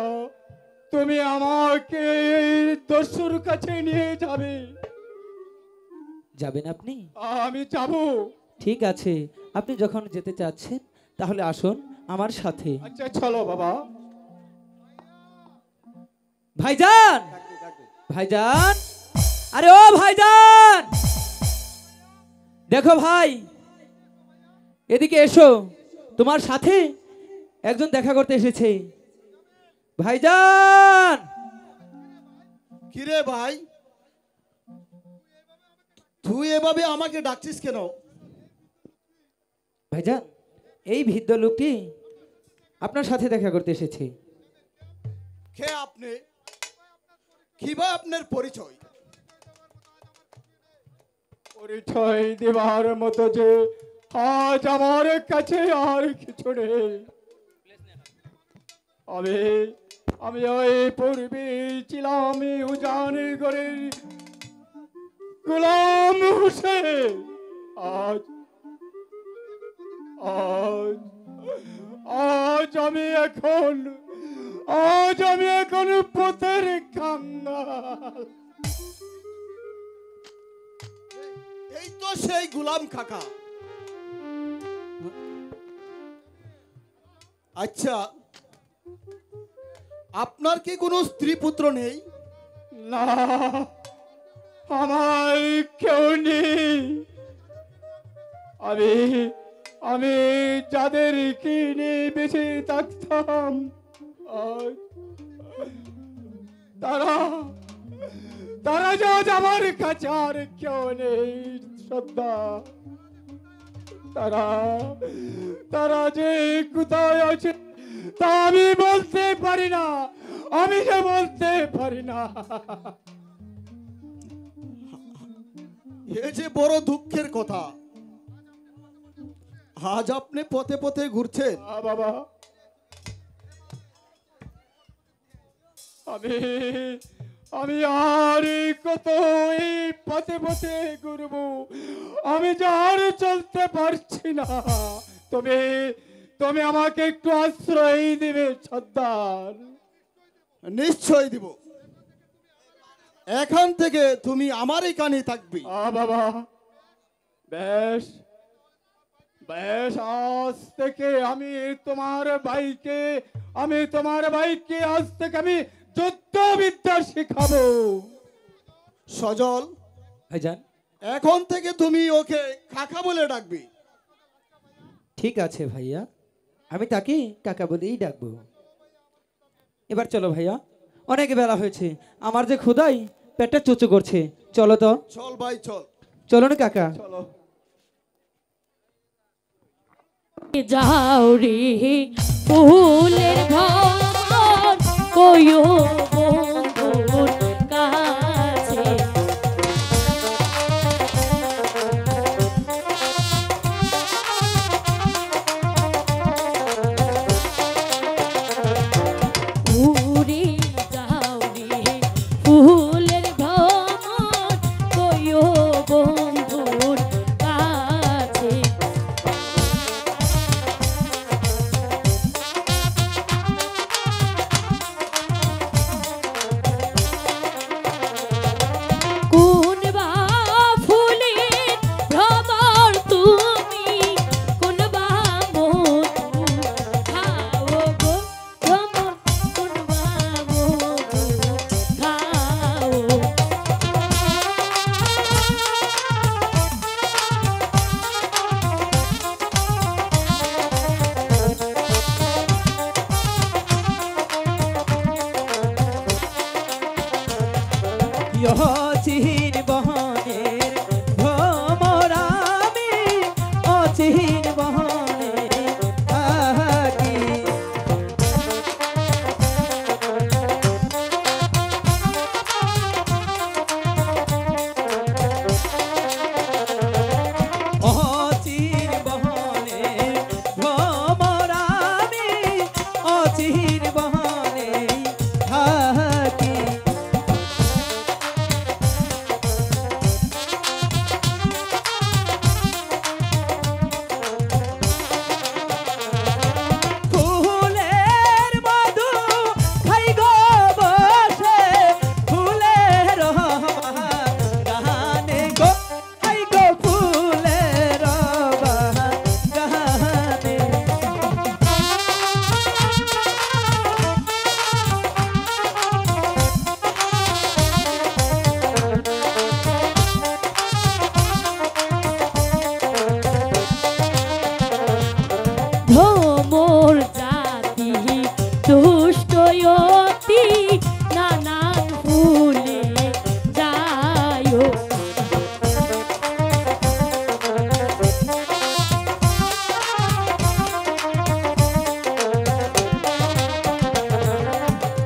তুমি আমাকে এই দস্যুর কাছে নিয়ে যাবে? যাবেন আপনি? আমি যাব। ঠিক আছে, আপনি যখন যেতে চাচ্ছেন তাহলে আসুন আমার সাথে। আচ্ছা চলো বাবা। ভাইজান, ভাইজান, আরে ও ভাইজান, দেখো ভাই, এদিকে এসো, তোমার সাথে একজন দেখা করতে এসেছে। ভাইজান। কিরে ভাই, তুই এভাবে আমাকে ডাকছিস কেন? ভাইজান, এই বৃদ্ধ লোকটি আপনার সাথে দেখা করতে এসেছে। কে আপনি? কি ভাই আপনার পরিচয়? পরিচয় দেওয়ার মতো যে আজ আমার কাছে আর কিছু নেই। আমি ওই পূর্বে ছিলাম উজানগড়ের গোলাম হোসেন। আজ আজ আমি এখন পথের কাঙ্গাল। এই তো সেই গোলাম কাকা। আচ্ছা, আপনার কি কোনো স্ত্রী পুত্র নেই? না, আমার কেউ নেই। আমি যাদের কিনে বেঁচে থাকতাম, আজ তারা যা আমার কাছে আর কেউ নেই শ্রদ্ধা। তারা যে কোথায় আছে তা আমি বলতে পারি না, আমি যে বলতে পারি না। এ যে বড় দুঃখের কথা। আজ আপনি পথে পথে ঘুরছেন। বাবা, আমি আর কত এই পথে পথে ঘুরবো, আমি যে আর চলতে পারছি না। তুমি আমাকে একটু আশ্রয় দিবে সর্দার? নিশ্চয় দিব। এখান থেকে তুমি আমারই কানে থাকবি। বাবা, বেশ বেশ, আজ থেকে আমি তোমার ভাইকে আজ থেকে আমি যুদ্ধবিদ্যা শিখাবো। সজল, ভাইজান, এখন থেকে তুমি ওকে কাকা বলে ডাকবি। ঠিক আছে ভাইয়া, আমি তাকে কাকা বলেই ডাকবো। এবার চলো ভাইয়া, অনেক বেলা হয়েছে, আমার যে ক্ষুধাই পেটটা চুচু করছে। চলো তো। চল ভাই চল। চলো না কাকা। চলো। যাও রে ফুলের ভ্রমর, কইও বন্ধুর কাছে। উড়ে যাও রে ফুলের ভ্রমর, কইও বন্ধুর কাছে। কোন বা ফুলের ভ্রমর তুমি, কোন বা মধু খাও গো ভ্রমর, কোন বা মধু খাও। অচিন বহনের ভ্রমর আমি, অচিন বহনে থাকি। অচিন বহনের ভ্রমর আমি, অচিন বহনে থাকি। ফুলের মধু খাই গো বসে, ফুলের গানে গো খাই গো, ফুলের গানে। ভ্রমর জাতি দুষ্টয়তি, নানান ফুলে যায়।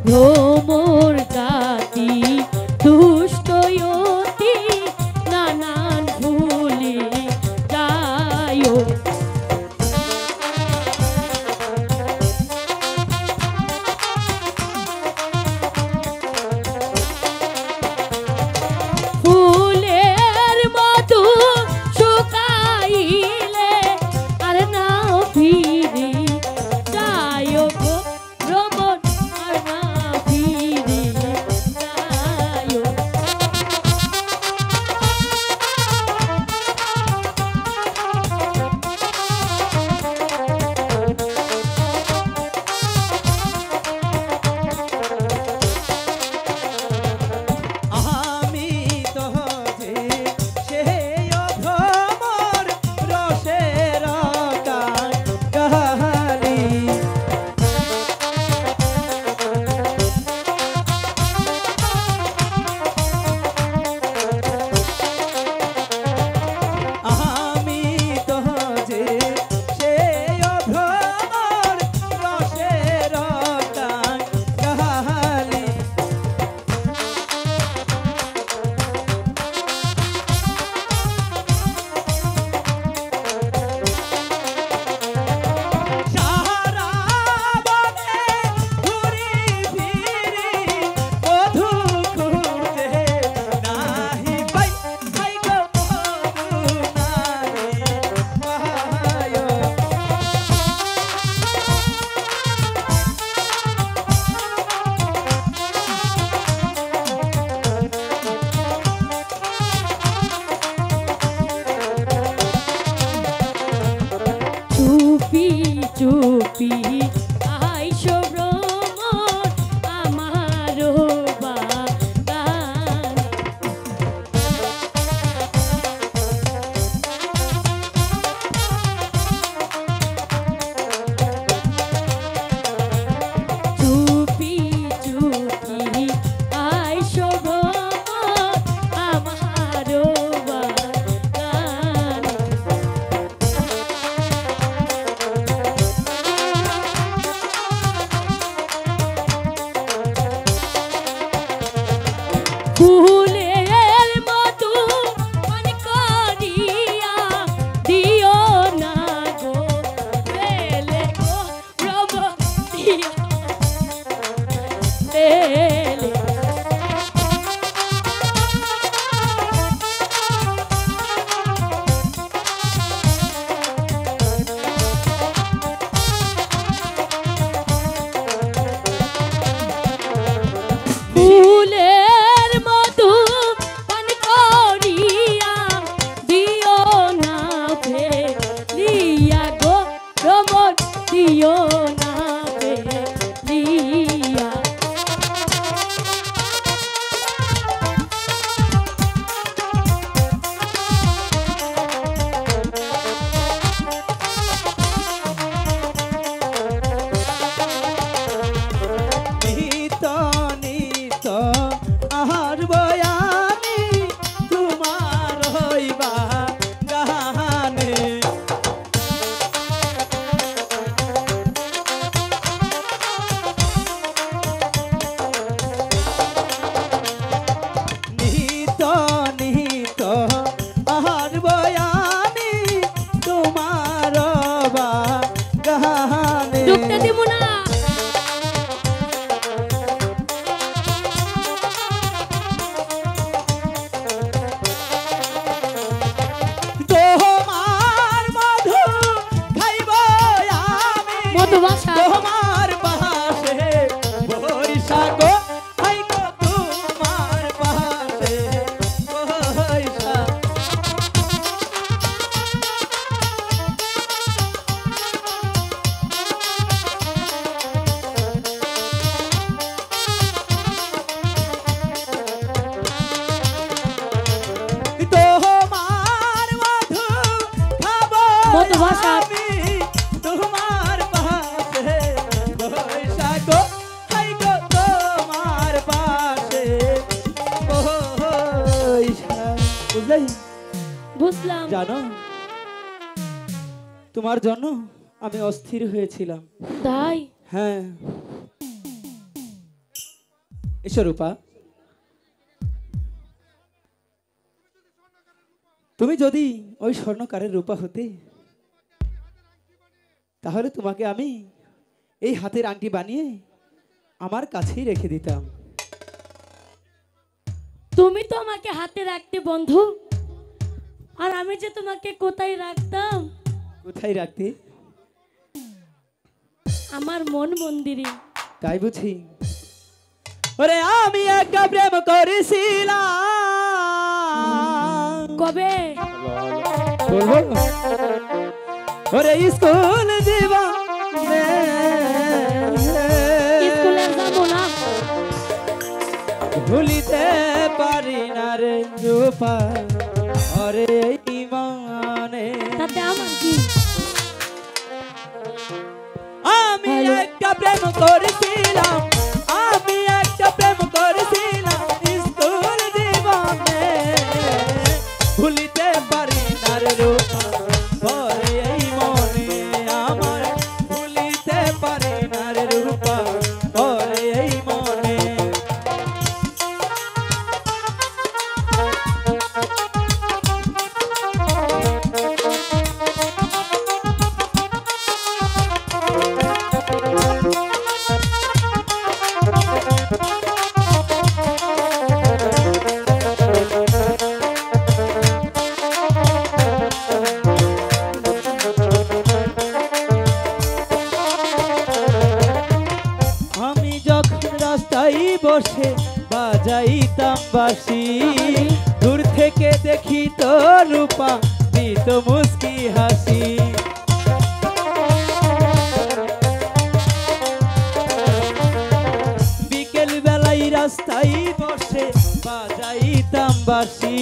ভ্রমর জাতি দুষ্টয়তি, নানান ফুলে যায়। ফুলের মধু শুকাইলে আর না চুপি চুপি আইসো ভ্রমর আমারও বাগান। চুপি চুপি আইসো ভ্রমর আমারও বাগান। ফুলের মতো মন করিয়া দিও না গো বেলে গো রব দিও বেলে। ফুলের মতো পান করিয়া দিও না ফেলিয়া গো রমন দিও না ফেলিয়া। নিত নিত আহার বয়ামি তোমার হইবা গানে। নিত নিত আহার বয়ামি তোমার বা গানে। ঢুকতে দিব না। তোমার মধু খাইব আমি মধুবাসা। তোমার পাশে বৈশা গো খাইব তোমার পাশে বৈশা। তোমার মধু খাবো মধুবাসা। আমি তোমার পাশে বৈশা গো খাইব তোমার পাশে বৈশা। বুঝলে? বুঝলাম। জানো তোমার জন্য আমি অস্থির হয়েছিলাম। তাই হ্যাঁ এসো রূপা, তুমি যদি ওই স্বর্ণকারের রূপা হতে তাহলে তোমাকে আমি এই হাতের আংটি বানিয়ে আমার কাছেই রেখে দিতাম। তুমি তো আমাকে হাতে রাখতে বন্ধু, আর আমি যে তোমাকে কোথায় রাখতাম? কোথায় রাখতে? আমার মন মন্দিরে। তাই বুঝি? ওরে আমি একটা প্রেম করেছিলাম। কবে? বলবো? ওরে স্কুল জীবনে স্কুলে যাবো না। ভুলিতে পারি না রে রূপা, ওরে ইমানে। তাতে আমার কি? আমি একটা প্রেম করেছিলাম, আমি একটা প্রেম করেছিলাম স্কুল জীবনে। ভুলিতে পারি না রে রূপা, ওরে এই মনে আমার। ভুলিতে পারি না রে রূপা, ওরে এই মনে। আমি যখন রাস্তায় বসে বাজাইতাম বাঁশি, দূর থেকে দেখি তো রূপা দিত মুস্কি হাসি। গ্রামবাসী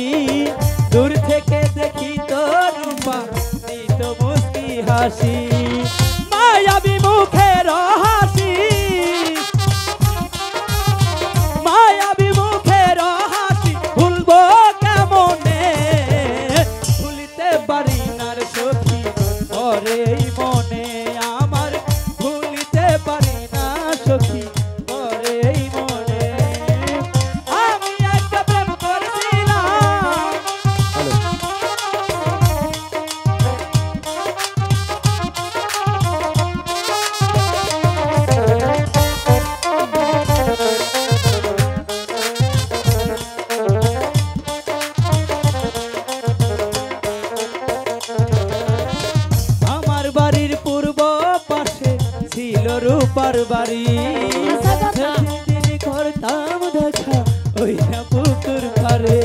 দূর থেকে দেখি তোর রূপা দিত মুস্কি হাসি মায়াবী মুখের হাসি মায়াবী মুখের হাসি ভুলবো কেমনে ভুলিতে পারি না রে সখী ওরে এই মনে আমার ভুলিতে পারি না সখী ওরে এই মনে আমি একটা প্রেম করেছিলাম আমার বাড়ির পূর্ব পাশে ছিল রূপার বাড়ি সেদিন করতাম দেখা ওই না পুকুর পারে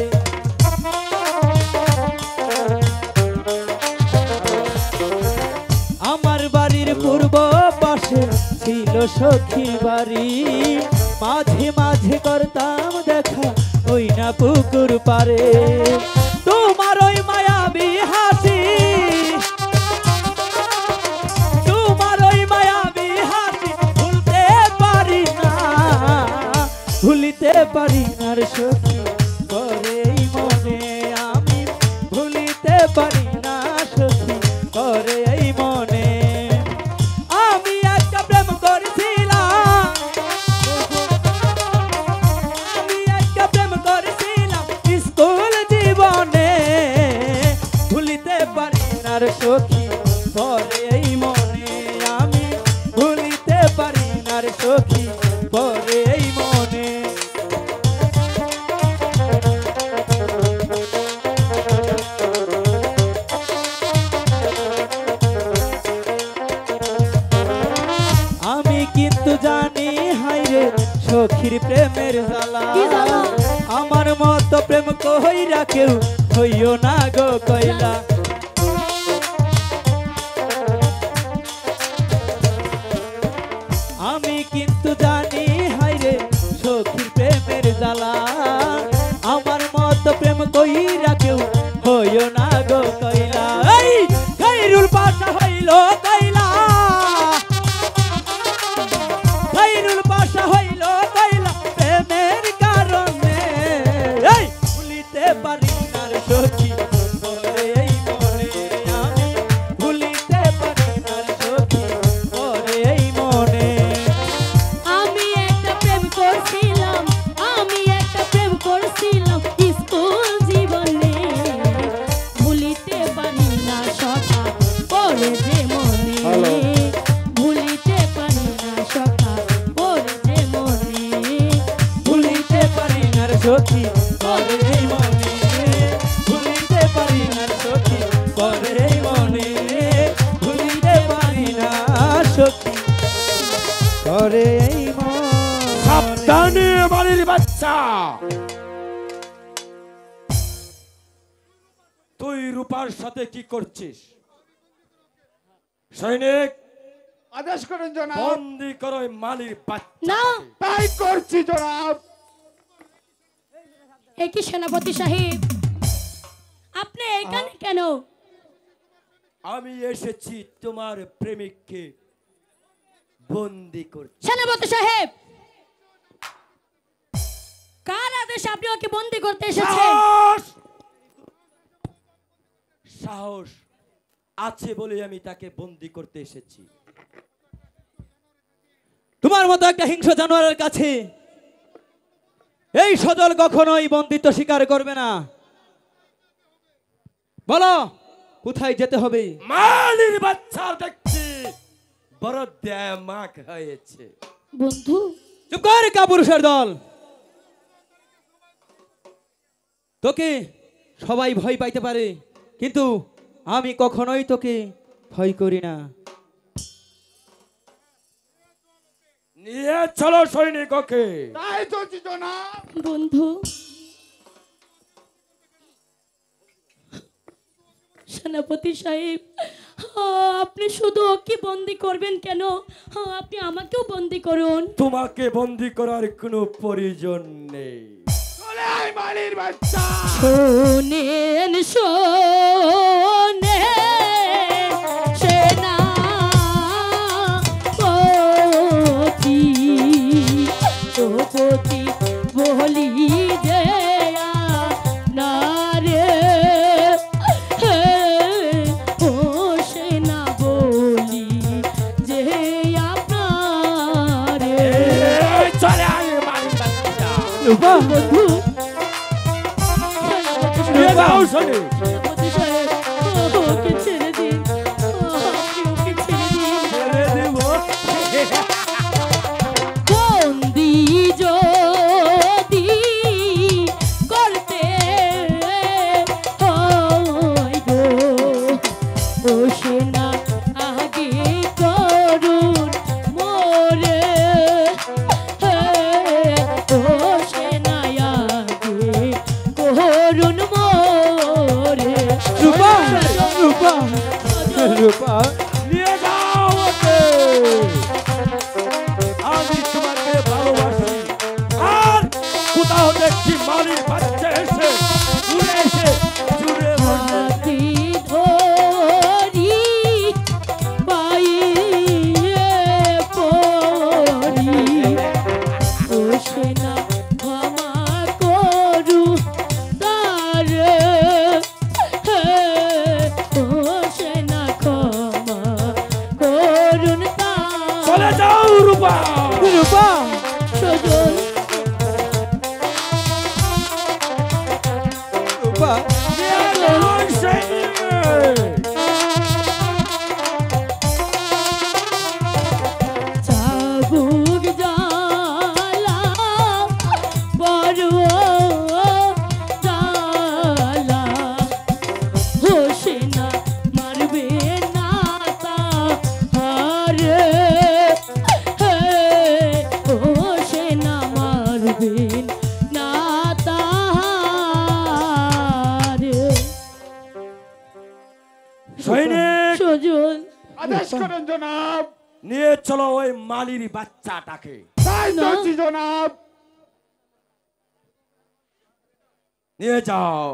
আমার বাড়ির পূর্ব পাশে ছিল সখী বাড়ি মাঝে মাঝে করতাম দেখা ওই না পুকুর পারে তোমার ওই মায়াবী হাসি তোমার ওই মায়াবী হাসি ভুলতে পারি না ভুলিতে পারি না রে সখী করে এই মনে আমি ভুলিতে পারি না সখী করে এই মনে আমি একটা প্রেম করেছিলাম আমি একটা প্রেম করেছিলাম স্কুল জীবনে ভুলিতে পারি না রে সখী করে এই মনে আমি ভুলিতে পারি না রে সখী করে এই মনে আমি কিন্তু জানি হাইরে সখীর প্রেমের জ্বালা কি জ্বালা? আমার মতো প্রেম কইরা কেউ হইও না গো কইলা আমি কিন্তু জানি হাইরে সখীর প্রেমের জ্বালা আমার মতো প্রেম কইরা কেউ হইও না গো কইলা এই খাইরুল পাশা হইল কইলা খাইরুল পাশা হইল কইলা প্রেমের কারণে এই ভুলিতে পারি না রে সখী ওরে এই মনে আমি ভুলিতে পারি না রে সখী ওরে এই মনে আমি একটা প্রেম করছিলাম আমি একটা প্রেম করছিলাম স্কুল জীবনে ভুলিতে পারি না সখা পড়ে যে মনে ভুলিতে পারি না সখা পড়ে যে মনে ভুলিতে পারি না রে সখী করে এই মনে ভুলিতে পারি না রে সখী করে এই মনে ভুলিতে পারি না সখী করে এই মনে সাবধানে বাড়ির বাচ্চা তুই রূপার সাথে কি করছিস সৈনিক আদেশ করেন জনাব বন্দি করো এই মালির বাচ্চা না তাই করছি জনাব একই সেনাপতি সাহেব আপনি এখানে কেন আমি এসেছি তোমার প্রেমিককে বন্দি করতে সেনাপতি সাহেব কার আদেশে আপনি ওকে বন্দি করতে এসেছেন সাহস সাহস আছে বলে আমি তাকে বন্দি করতে এসেছি তোমার মতো একটা হিংস্র জানোয়ারের কাছে এই সজল কখনোই বন্দিত্ব স্বীকার করবে না বলো কোথায় যেতে হবে মালির বাচ্চা দেখছি বড় দেমাক হয়েছে বন্ধু চুপ কর কাপুরুষের দল তোকে সবাই ভয় পাইতে পারে কিন্তু আমি কখনোই তোকে ভয় করি না নিয়ে চলো সৈনিক ওকে তাই চলছি জনাব বন্ধু সেনাপতি সাহেব আপনি শুধু ওকে বন্দি করবেন কেন আপনি আমাকেও বন্দি করুন তোমাকে বন্দি করার কোনো প্রয়োজন নেই চলে আয় মালির বাচ্চা শোনেন সেনাপতি পতি বলি দেয়া না রে ও সেনা বলি যে আপনার চলে আয় মালির বাচ্চা বন্ধু যাও শোনে সেনাপতি সাহেব, ওকে ছেড়ে দিন, আপনি ওকে ছেড়ে দিন। বন্দি যদি করতে হয় গো, ও সেনা আগে করুন মোরে, ও সেনা আগে করুন মোরে। রূপা রূপা রূপা নিয়ে যাও ওকে আমি তোমাকে ভালোবাসি আর কোথাও দেখছি মালির বাচ্চা এসে উড়ে এসে জুড়ে বসে হাতি ধরি পাইয়ে পড়ি, ও সেনা ক্ষমা করু তারে, ও সেনা ক্ষমা করুন চলে তারে। যাও রূপা রূপা সজল রূপা নিয়ে যাও সেই চাবুক জ্বালা বড় জ্বালা, হোসে না মারবে না তাহারে, হোসে না মারবে না তাহারে। সৈনিক সজল আদেশ করেন জনাব। নিয়ে চলো ওই মালির বাচ্চাটাকে তাই বলছি জনাব। নিয়ে যাও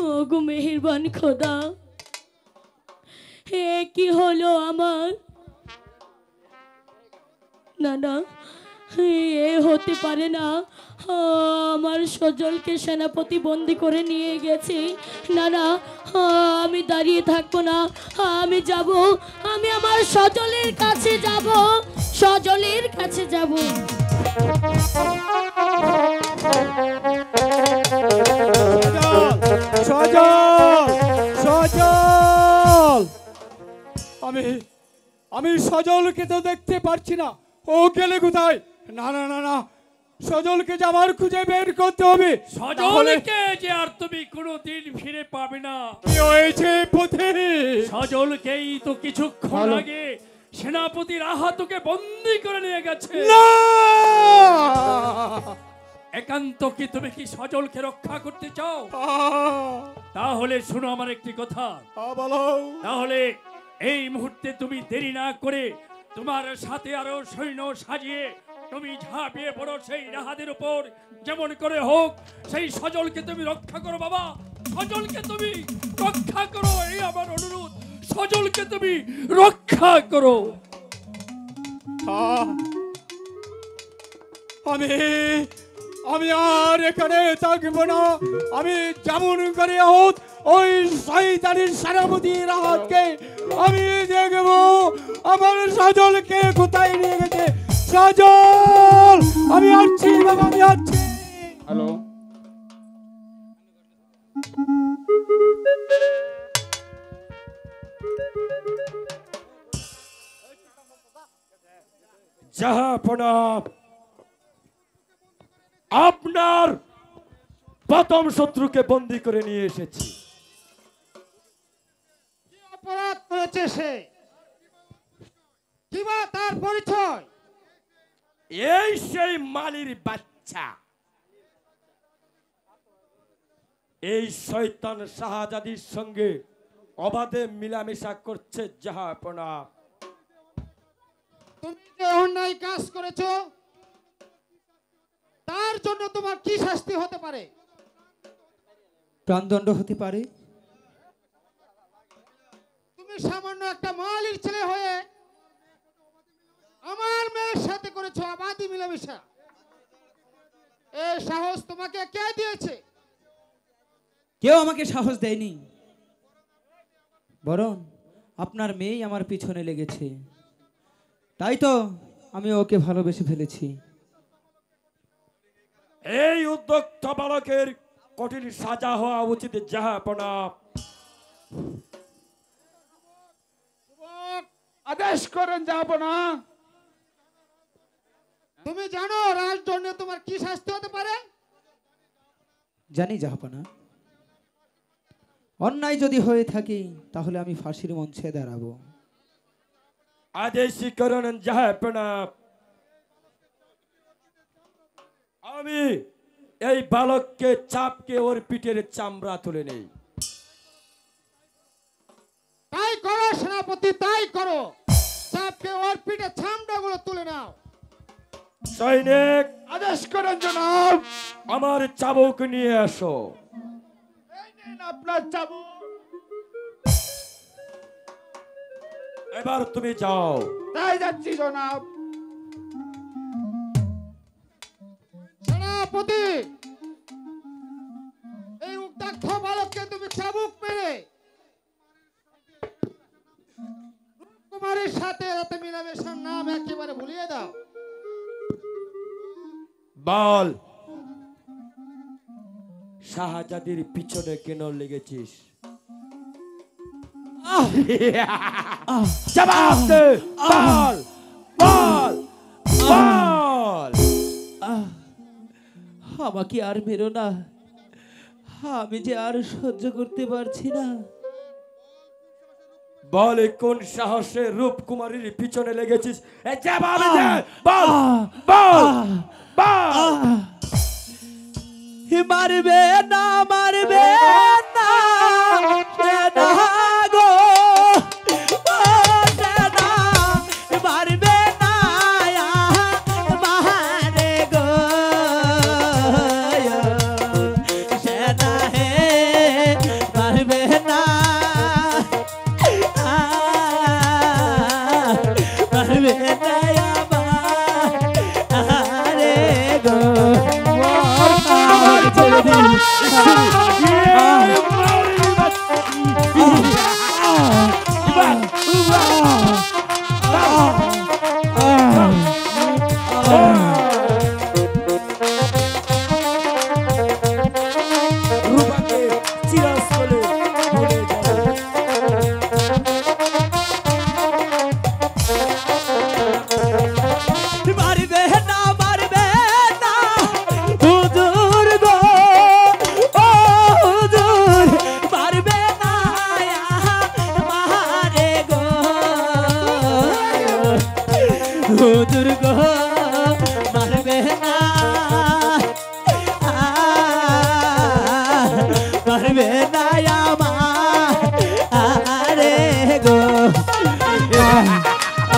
ওগো মেহেরবান খোদা, হে কি হলো আমার? না না, এ হতে পারে না, আমার সজলকে সেনাপতি বন্দি করে নিয়ে গেছে। না না, আমি দাঁড়িয়ে থাকবো না, আমি যাব, আমি আমার সজলের কাছে যাব, সজলের কাছে যাব। সজল সজল আমি আমি সজলকে তো দেখতে পারছি না, ও গেলে কোথায়? না না না না, সজলকে যে আমার খুঁজে বের করতে হবে। সজলকে যে আর তুমি কোনোদিন ফিরে পাবে না। কি হয়েছে পথে? সজলকেই তো কিছুক্ষণ আগে সেনাপতি রাহাতকে বন্দি করে নিয়ে গেছে। না একান্ত কি তুমি কি সজলকে রক্ষা করতে চাও? আহ, তাহলে শুনো আমার একটি কথা। বলো। তাহলে এই মুহূর্তে তুমি দেরি না করে তোমার সাথে আরো সৈন্য সাজিয়ে তুমি ঝাঁপিয়ে পড়ো সেই রাহাদের উপর, যেমন করে হোক সেই সজলকে তুমি রক্ষা করো বাবা, সজলকে তুমি রক্ষা করো, এই আমার অনুরোধ, সজলকে তুমি রক্ষা করো। আহ, আমি আমি আর এখানে থাকবো না, আমি যেমন করে হোক ওই শয়তানের সেনাপতি রাহাতকে আমি দেখবো আমার সজলকে কোথায় নিয়ে গেছে। সজল, আমি আসছি বাবা, আমি আসছি। হ্যালো জাহাপনা, আপনার প্রথম শত্রুকে বন্দী করে নিয়ে এসেছি। অপরাধ করেছে সে, কিবা তার পরিচয়? এই সেই মালির বাচ্চা, এই শয়তান শাহজাদির সঙ্গে অবাধে মিলামেশা করছে জাহাপনা। তুমি যে অন্যায় কাজ করেছো তার জন্য তোমার কি শাস্তি হতে পারে? প্রাণদণ্ড হতে পারে। তুমি সামান্য একটা মালির ছেলে হয়ে আমার মেয়ের সাথে করেছো অবাধে মিলামেশা। এই সাহস তোমাকে কে দিয়েছে? কেউ আমাকে সাহস দেয়নি, বরং আপনার মেয়েই আমার পিছনে লেগেছে, তাই তো আমি ওকে ভালোবেসে ফেলেছি। এই উদ্যোক্ত বালকের কঠিন সাজা হওয়া উচিত জাহাপনা। আদেশ করেন জাহাপনা। তুমি জানো রাজদণ্ডে তোমার কি শাস্তি হতে পারে? জানি জাহাপনা, অন্যায় যদি হয়ে থাকে তাহলে আমি ফাঁসির মঞ্চে দাঁড়াবো। আদেশ করেন জাহাপনা। আমি এই বালককে চাপকে ওর পিঠের চামড়া তুলে নেই। তাই করো সেনাপতি, তাই করো। চাপকে ওর পিঠে চামড়াগুলো তুলে নাও। সৈনিক, আদেশ করেন জনাব। আমার চাবুক নিয়ে আসো। এই নিন আপনার চাবুক। এবার তুমি যাও। তাই যাচ্ছি জনাব। সেনাপতি, এই উদ্যক্ত বালককে তুমি চাবুক মেরে কুমারের সাথে রাতে মিলামেশার নাম একেবারে ভুলিয়ে দাও। বল, শাহজাদির পিছনে কেন লেগেছিস? জবাব দে। বল বল বল। আমাকে আর মেরো না, আমি যে আর সহ্য করতে পারছি না। বল, কোন সাহসে রূপকুমারীর পিছনে লেগেছিস? জবাব দে। বল বল বল। মারবে না, মারবে না, সেনা গো, ও সেনা, মারবে না, মারে গো, সেনা হে, মারবে না, মারবে না, মারে গো। রূপাকে চিরস্থলে ভুলে যাও। মারবে না, মারবে না, হুজুর গো, ও হুজুর, মারবে না, মারে গো, হুজুর গো, মারবে না, মারবে না, মারে গো,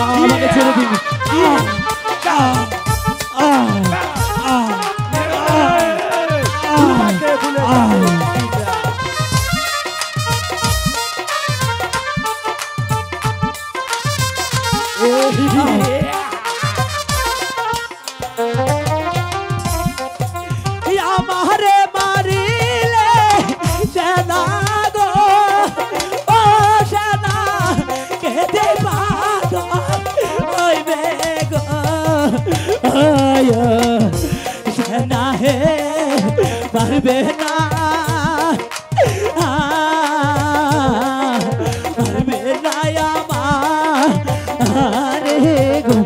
আমাকে ছেড়ে দিন। রূপাকে ভুলে যাও। আমারে মারিলে সেনা গো, ও সেনা, কেটে পাগল হইবে গো, সেনা হে, মারবে না, মারবে না, আমারে গো।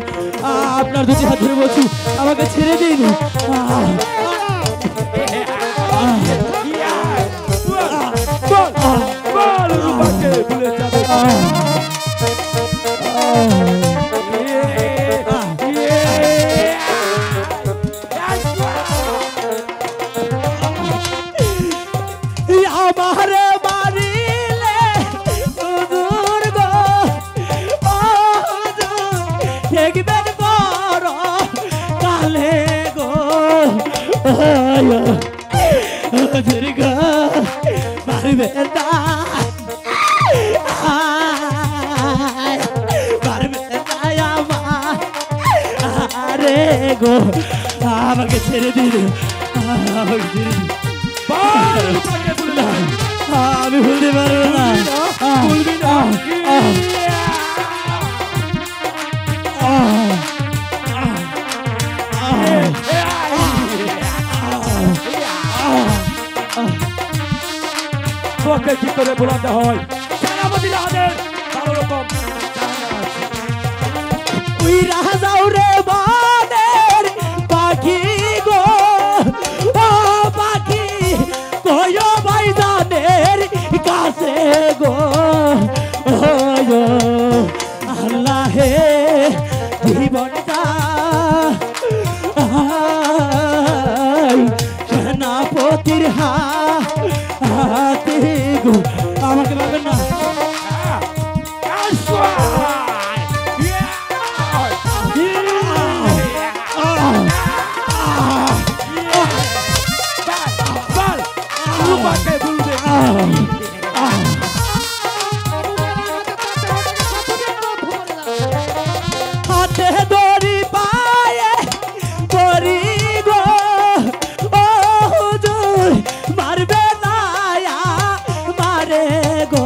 আপনার দুটি হাত ধরে বলছি, আমাকে ছেড়ে দিন। বল, রূপাকে ভুলে যাবে। আমারে মারিলে হুজুর গো মারবে না মারবে না আরে গো আমাকে ছেড়ে দিন আমাকে ছেড়ে দিন আমি ভুলতে পারবো না ভুলবি না তোকে কি করে বোলাতে হয় সেনাপতি রাজাদের ভালো রকম ওই রাজাও রে বানের পাখি গো ও পাখি কয় ভাইজানের কাছে গো ও আল্লাহে জীবনটা সেনাপতির হাতে গো আমাকে পাবেন না হাতে দড়ি পায়ে পরি গো ও হুজুর মারবে না মারে গো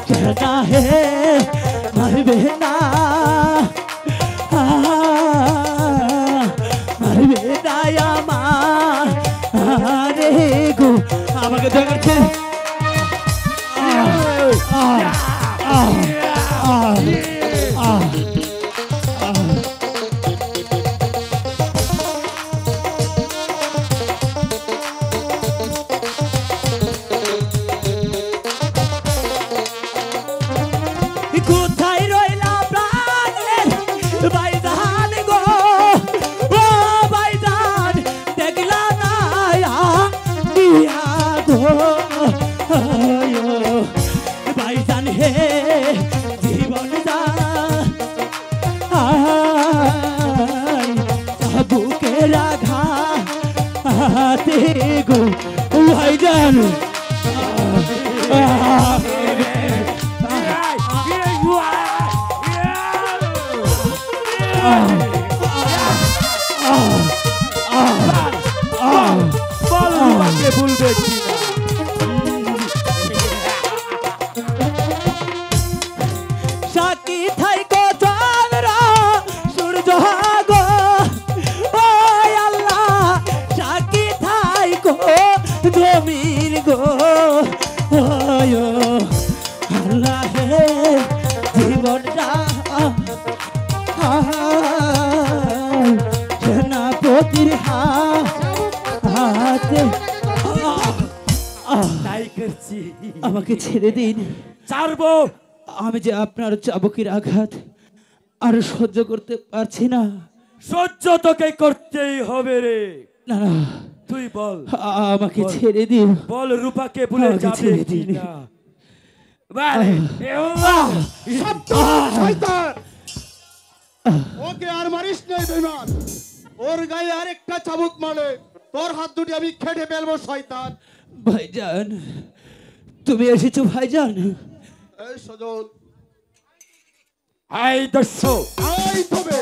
সেটা হে মারবে না মারবে না আমারে গো আমাকে দেখাচ্ছে কোথায় রইলা প্রাণের ভাইজান গো ও ভাইজান দেখলা না দিয়া গো ভাইজান হে জীবন দা বুকে রাখা হাতে গো ভাইজান ভুলবে কি না সাকি থাইকো চন্দ্র সূর্য গো ও আল্লাহ সাকি থাইকো জমিন গো আল্লাহ হে জীবনটা সেনাপতির হাতে তাই করছি আমাকে ছেড়ে দিন ছাড়বো আমি যে আপনার চাবুকের আঘাত আর সহ্য করতে পারছি না। সহ্য তোকে করতেই হবে রে। না না, তুই বল, আমাকে বল। ছেড়ে দিন। বল রূপাকে ভুলে আমাকে যাবে ছেড়ে কি দিন। না? বলে, এ আল্লাহ! শয়তান! ওকে আর মারিস নাই বেঈমান। ওর গায়ে আরেকটা চাবুক মারে তোর হাত দুটি আমি কেটে ফেলবো শয়তান। ভাইজান, তুমি এসেছো ভাইজান? এই সজল, আই দস্যু, আই তবে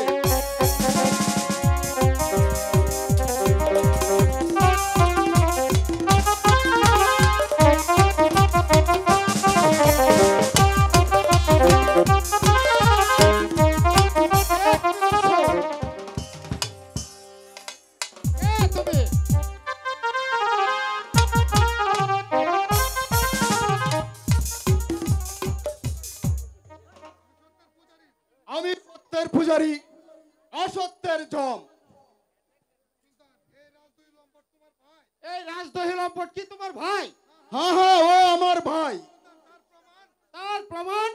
আমি সত্যের পূজারী, অসত্যের জম। এই রাজদহি লম্পট কি তোমার ভাই? হ্যাঁ হ্যাঁ, ও আমার ভাই। তার প্রমাণ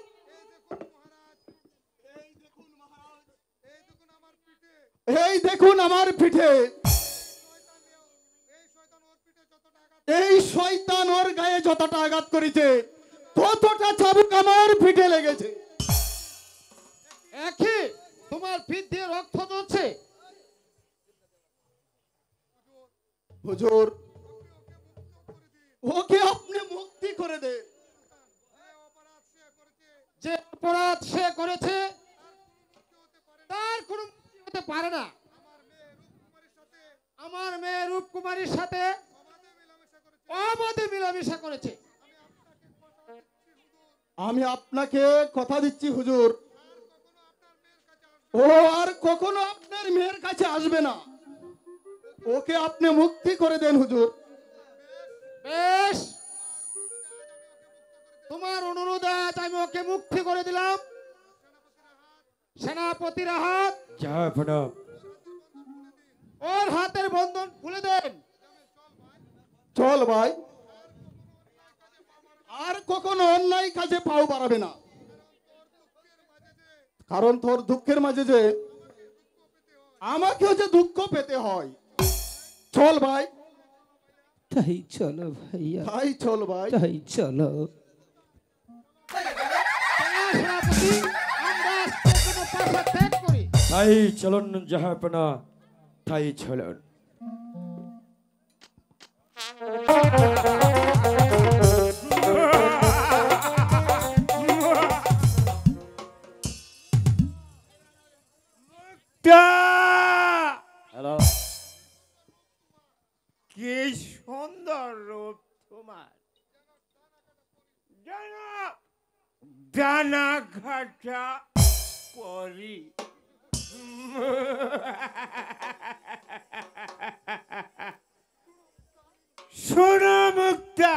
এই দেখুন আমার পিঠে। এই শয়তান ওর গায়ে যতটা আঘাত করেছে ততটা চাবুক আমার পিঠে লেগেছে। একই তোমার পিঠ দিয়ে রক্ত ঝরছে। হুজুর, ওকে আপনি মুক্তি করে দেন। যে অপরাধ সে করেছে তার কোনো মুক্তি হতে পারে না। আমার মেয়ে রূপকুমারীর সাথে অবাধে মিলামেশা করেছে। আমি আপনাকে কথা দিচ্ছি হুজুর, ও আর কখনো আপনার মেয়ের কাছে আসবে না। ওকে আপনি মুক্তি করে দেন হুজুর। বেশ, তোমার অনুরোধ আজ আমি ওকে মুক্তি করে দিলাম। সেনাপতির হাত, জাহাপনা। ওর হাতের বন্ধন খুলে দেন। চল ভাই, আর কখনো অন্যায় কাজে পাও বাড়াবে না, কারণ তোর দুঃখের মাঝে যে আমাকেও যে দুঃখ পেতে হয়। চল ভাই, তাই চলো ভাইয়া, তাই চল ভাই। তাই চলো। সেনাপতি, আমরা কোনো পাশা ত্যাগ করি। তাই চলুন জাহাপনা, তাই চলুন। হ্যালো, কি সুন্দর রূপ তোমার, যেন ডানা ঘাটা পরি। শোনো মুক্তা,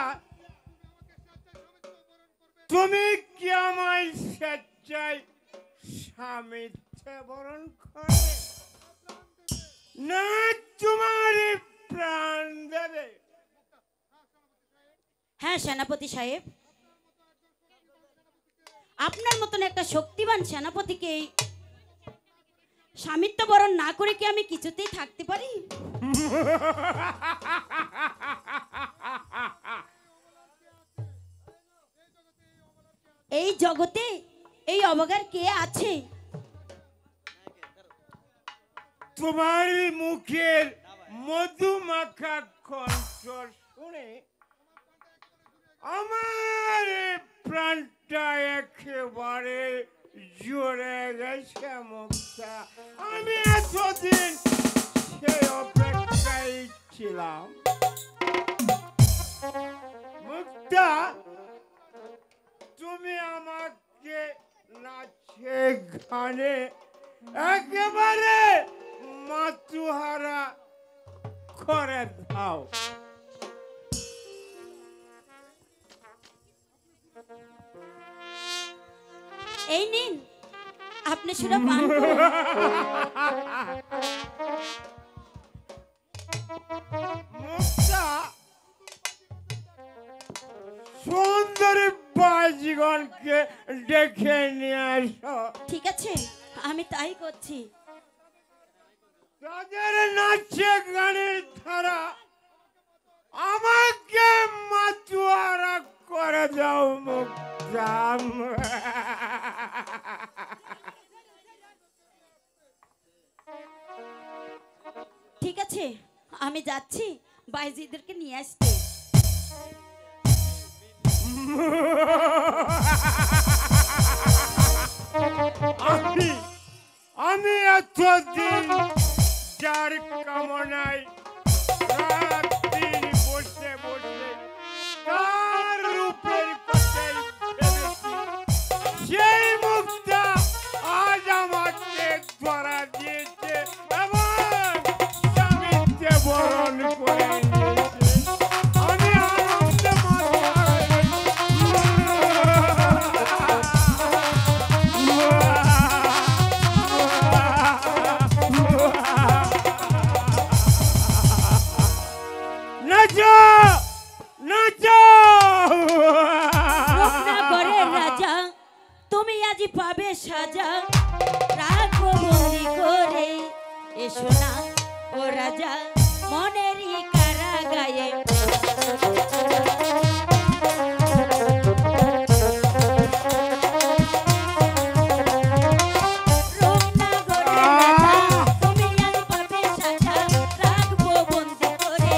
তুমি কি আমায় স্বেচ্ছায় স্বামীত্ব বরণ করবে, না তোমার প্রাণ দেবে? হ্যাঁ সেনাপতি সাহেব, আপনার মতন একটা শক্তিমান সেনাপতিকে স্বামিত্ব বরণ না করে কি আমি কিছুতেই থাকতে পারি? এই জগতে এই অবগার কে আছে? তোমার মুখের মধুমাখা কণ্ঠ শুনে আমার প্রাণটা একেবারে জুড়ে গেছে মুক্তা। আমি এতদিন সেই অপেক্ষায় ছিলাম। মুক্তা, তুমি আমাকে নাচে গানে একেবারে মাতুহারা করে দাও। এই নিন, আপনি সুরা পান করুন। মুক্তা, সুন্দরী বাজিগণকে ডেকে নিয়ে আসো। ঠিক আছে, আমি তাই করছি। তাদের নাচে গানের ধারা আমাকে মাতুয়ারা করে দাও মুক্তা। ঠিক আছে, আমি যাচ্ছি বাইজিদেরকে নিয়ে আসতে। আমি এতদিন যার কামনায় রাত দিন বসে বসে তার রূপের কথাই ভেবেছি, সেই মুক্তা আজ আমাকে ধরা দিয়েছে এবং স্বামীত্বে বরণ করে নিয়েছে। আমি আনন্দে নাচো নাচো। রূপনগরের রাজা, তুমি আজি পাবে সাজা, রাখবো বন্দি করে। এসো না ও রাজা, মনেরই কারাগায়ে। রূপনগরের রাজা, তুমি আজ পাবে সাজা, রাখবো বন্দি করে।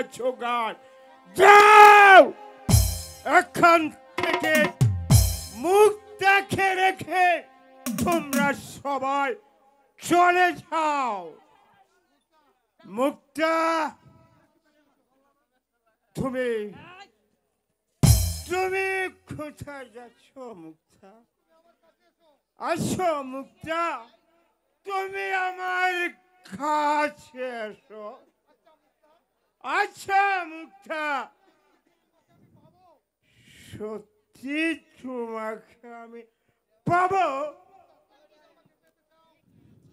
দিয়েছো গান। যাও এখান থেকে, মুক্তাকে রেখে তোমরা সবাই চলে যাও। মুক্তা, তুমি তুমি কোথায় যাচ্ছ মুক্তা? আসো মুক্তা, তুমি আমার কাছে এসো। আচ্ছা মুক্তা, সত্যি তোমাকে আমি পাবো?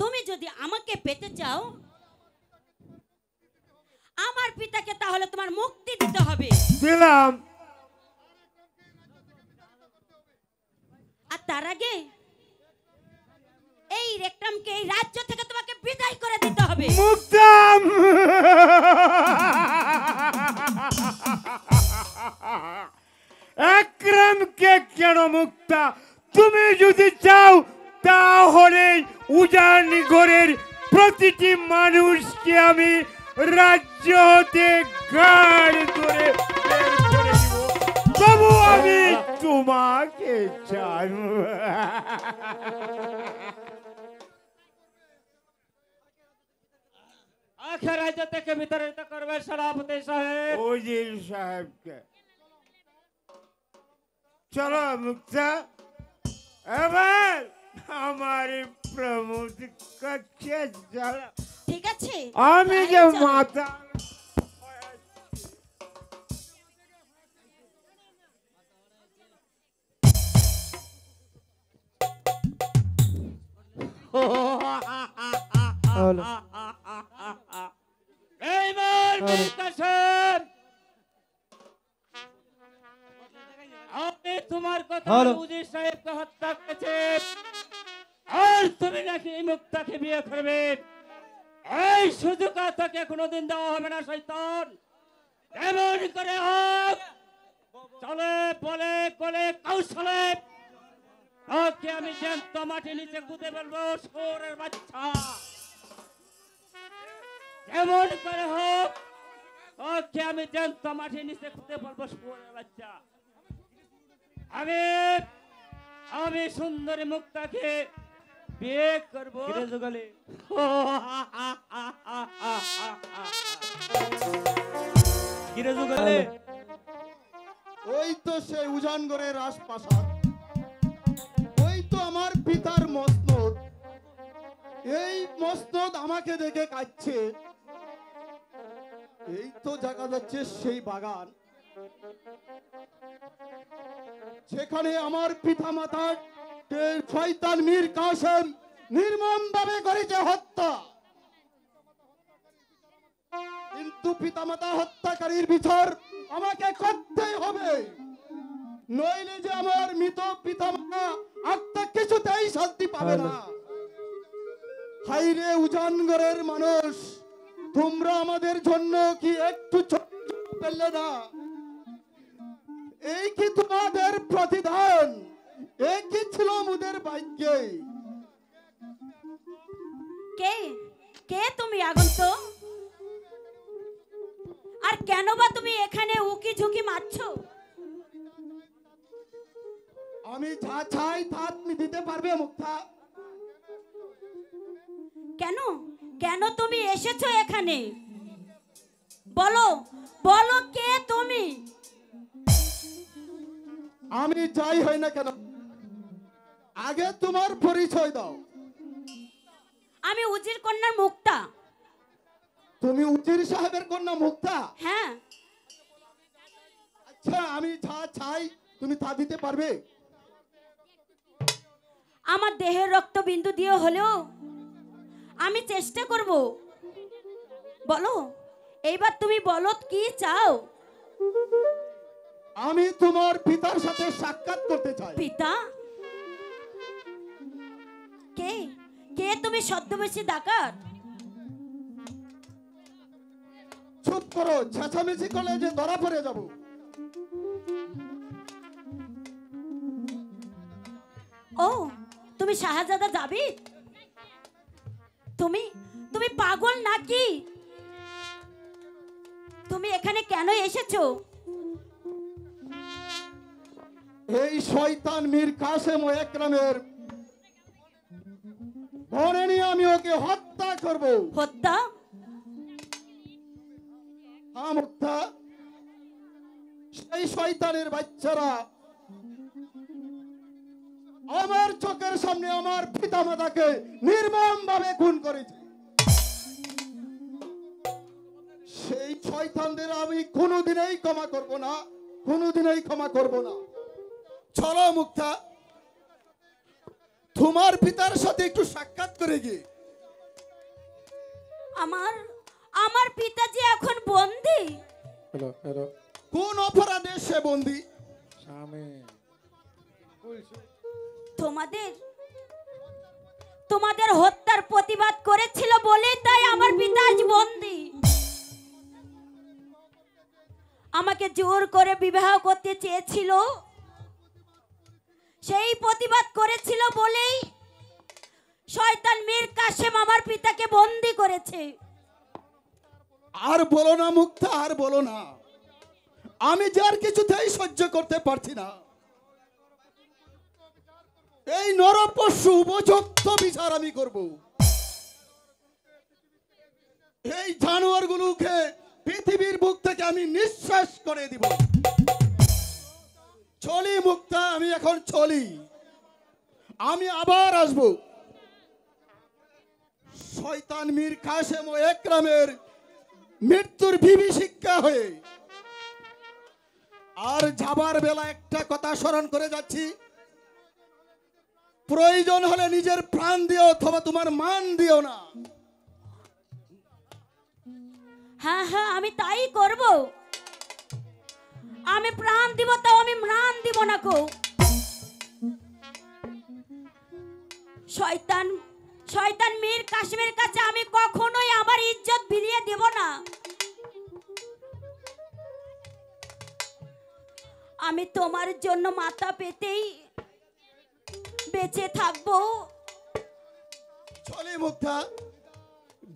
তুমি যদি আমাকে পেতে চাও, আমার পিতাকে তাহলে তোমার মুক্তি দিতে হবে। দিলাম। আর তার আগে এই রেকটামকে এই রাজ্য থেকে তোমাকে বিদায় করে দিতে হবে। মুক্তা, একরামকে কেন মুক্তা? তুমি যদি চাও তাহলে উজানিগড়ের প্রতিটি মানুষকে আমি রাজ্য হতে গাড়ি করে বের করে দিব, তবু আমি তোমাকে চাই। আখের রাজ্য থেকে বিতাড়িত করবে সেনাপতি সাহেব। উজির সাহেবকে। চলো মুক্তা, এবার আমার প্রমোদ কাছে যারা, ঠিক আছে, আমি যে তাই চলো। মাতা হলো এইবার মুক্তাসন, আমি তোমার কথা হ্যালো। উজির সাহেবকে হত্যা করেছে, আর তুমি নাকি এই মুক্তাকে বিয়ে করবে। এই সুযোগ আর তোকে কোনোদিন দেওয়া হবে না শয়তান। এমন করে হোক, চলে বলে কোলে কৌশলে ওকে আমি জ্যান্ত মাটি নিচে গুঁতে ফেলবো, শোরের বাচ্চা। এমন করে হোক, ওকে আমি জ্যান্ত মাটি নিচে গুঁতে ফেলবো, শোরের বাচ্চা। আমি সুন্দরী মুক্তাকে বিয়ে করবো। ওই তো সেই উজানগড়ের রাজপ্রাসাদ, ওই তো আমার পিতার মসনদ। এই মসনদ আমাকে দেখে কাঁদছে। এই তো দেখা যাচ্ছে সেই বাগান, সেখানে আমার পিতা মাতা শয়তান মীর কাসেম নির্মম ভাবে করেছে হত্যা। কিন্তু পিতামাতা হত্যাকারীর বিচার আমাকে করতেই হবে, নইলে যে আমার মৃত পিতামাতা আত্মা কিছুতেই শান্তি পাবে না। হাইরে উজানগড়ের মানুষ, তোমরা আমাদের জন্য কি একটু ছোট পেলে না? এই কি তোমাদের প্রতিদান? এই কি ছিল আমাদের ভাগ্যে? কে কে তুমি আগন্তুক? আর কেন বা তুমি এখানে উকি ঝুঁকি মারছো? আমি যা চাই তা তুমি দিতে পারবে মুক্তা? কেন কেন তুমি এসেছো এখানে? বলো বলো, কে তুমি? আমি যাই হই না কেন, আগে তোমার পরিচয় দাও। আমি উজির কন্যার মুক্তা। তুমি উজির সাহেবের কন্যা মুক্তা? হ্যাঁ। আচ্ছা, আমি যা চাই তুমি তা দিতে পারবে? আমার দেহের রক্ত বিন্দু দিয়ে হলেও আমি চেষ্টা করব। বলো, এইবার তুমি বলো কি চাও? আমি তোমার পিতার সাথে সাক্ষাৎ করতে চাই। পিতা? কে কে তুমি? ছদ্মবেশী ডাকাত? চুপ করো, চেঁচামেচি করলে যে ধরা পড়ে যাব। ও, তুমি শাহজাদা জাবিদ? তুমি তুমি পাগল নাকি? তুমি এখানে কেন এসেছো? এই শয়তান মীর কাসেম ও একরামের ধরে নিয়ে আমি ওকে হত্যা করব। হত্যা? হ্যাঁ মুক্তা, সেই শয়তানের বাচ্চারা আমার চোখের সামনে আমার পিতামাতাকে নির্মম ভাবে খুন করেছে। সেই শয়তানদের আমি কোনোদিনই ক্ষমা করব না, কোনোদিনই ক্ষমা করব না। চলো মুক্তা, তোমার পিতার সাথে একটু সাক্ষাৎ করে গিয়ে। আমার পিতাজি এখন বন্দী। কোন অপরাধে সে বন্দী? তোমাদের হত্যার প্রতিবাদ করেছিল বলে তাই আমার পিতা আজ বন্দী। আমাকে জোর করে বিবাহ করতে চেয়েছিল, সেই প্রতিবাদ করেছিল বলেই শয়তান মীর কাসেম আমার পিতাকে বন্দী করেছে। আর বলো না মুক্তা, আর বলো না, আমি যার কিছুতেই সহ্য করতে পারছি না। এই নরপশু উপযুক্ত বিচার আমি করব। এই জানোয়ারগুলোকে পৃথিবীর বুক থেকে আমি নিঃশ্বাস করে দিব। চলি মুক্তা, আমি এখন চলি, আমি আবার আসব শয়তান মীর কাসেম ও একরামের মৃত্যুর বিভীষিকা হয়ে। আর যাবার বেলা একটা কথা স্মরণ করে যাচ্ছি, প্রয়োজন হলে নিজের প্রাণ দিও অথবা তোমার মান দিও না। হ্যাঁ হ্যাঁ, আমি তাই করব। আমি প্রাণ দিব, তাও আমি ম্রাণ দিব না কো। শয়তান মীর কাসেমের কাছে আমি কখনোই আমার ইজ্জত বিলিয়ে দেব না। আমি তোমার জন্য মাথা পেতেই বেঁচে থাকবো। চলে মুক্তা,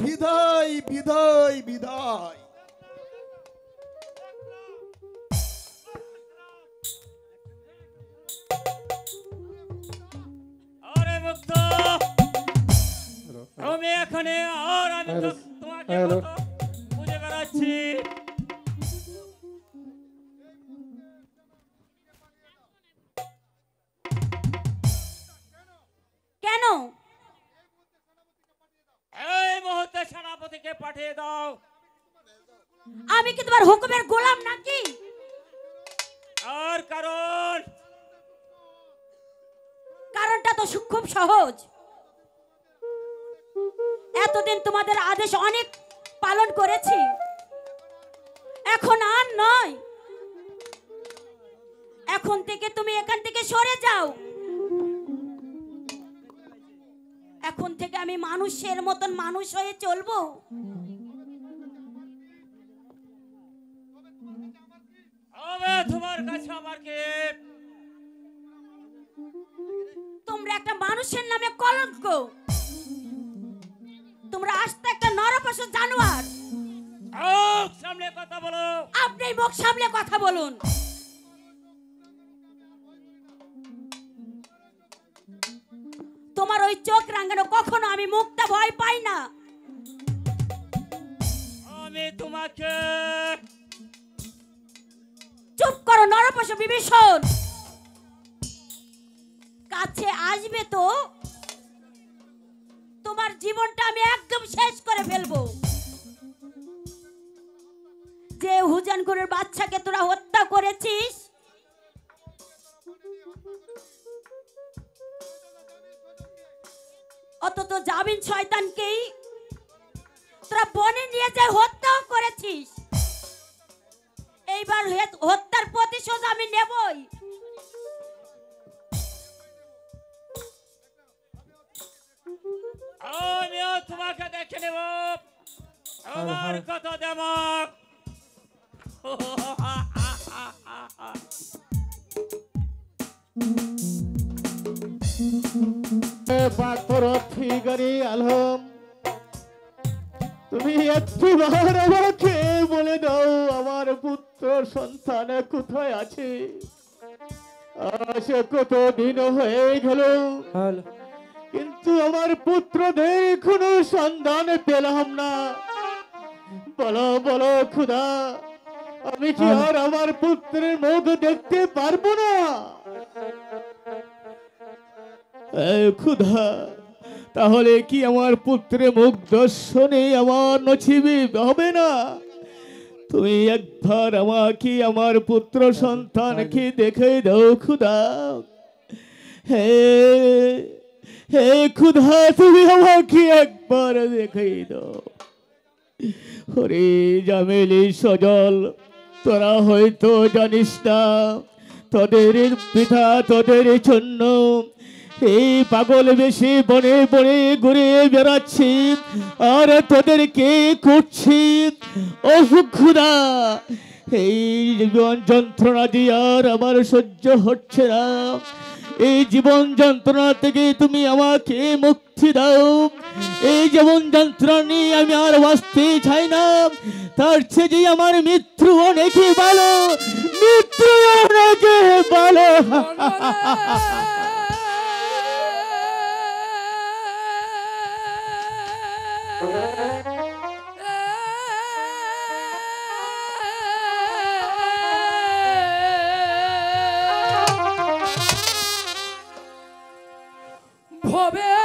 বিদায় বিদায় বিদায়। আরে মুক্ত, তুমি এখানে আর আমি তো তোমাকে বুঝে বেড়াচ্ছি। কেন? এই মুহূর্তে সেনাপতিকে পাঠিয়ে দাও। আমি কি তোমার হুকুমের গোলাম নাকি? আর কারণটা তো খুব সহজ। এতদিন তোমাদের আদেশ অনেক পালন করেছি, এখন আর নয়। এখন থেকে তুমি এখান থেকে সরে যাও। এখন থেকে আমি মানুষের মতন মানুষ হয়ে চলবো। তোমার কাছে আমার কি? তোমরা একটা মানুষের নামে কলঙ্ক। তোমরা আস্তে একটা নরপশু জানোয়ার। সামনে কথা বলো। আপনি মুখ সামলে কথা বলুন। তোমার ওই চোখ রাঙানো কখনো আমি মুক্তা ভয় পাই না। আমি তোমাকে। চুপ করো নরপশু বিভীষণ। কাছে আসবে তো তোমার জীবনটা আমি একদম শেষ করে ফেলবো। যে হুজানগুরের বাচ্চাকে তোরা হত্যা করেছিস, অন্তত জামিন শয়তানকেই তোরা বনে নিয়ে যায় হত্যা করেছিস। এইবার হত্যার প্রতিশোধ আমি নেবই। আমিও তোমাকে দেখে নেব। আমার কথা দেমক। আলম, তুমি একটু আমাকে বলে বলে দাও আমার পুত্র সন্তান কোথায় আছে? সে কত দিন হয়ে গেল, কিন্তু আমার পুত্রদের কোনো সন্ধান পেলাম না। বলো বলো খুদা, আমি কি আর আমার পুত্রের মুখ দেখতে পারবো না? খুদা, তাহলে কি আমার পুত্রের মুখ দর্শনে আমার নসিবে হবে না? তুমি একবার আমাকে আমার পুত্র সন্তানকে দেখে দাও খুদা। হে হে খুদা, তুমি আমাকে একবার দেখে দাও। হরে জামেলি সজল, তোরা হয়তো জানিস না, তোদের পিতা তোদের জন্য এই পাগল বেশি বনে বনে ঘুরে বেড়াচ্ছি আর তোদেরকে করছি অসুখুদা। এই জীবন যন্ত্রণা দিয়ে আর আমার সহ্য হচ্ছে না। এই জীবন যন্ত্রণা থেকে তুমি আমাকে মুক্তি দাও। এই জীবন যন্ত্রণা নিয়ে আমি আর বাঁচতে চাই না। তার চেয়ে যে আমার মৃত্যু অনেকে ভালো, মৃত্যু অনেকে ভালো। ভবে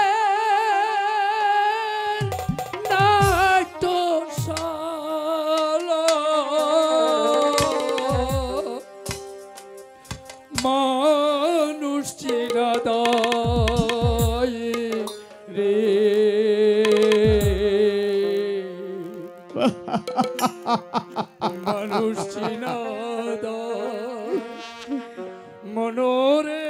নাট্য শালা মানুষ চিরাদায় রে। মানুষ চিনাদায় মনোরে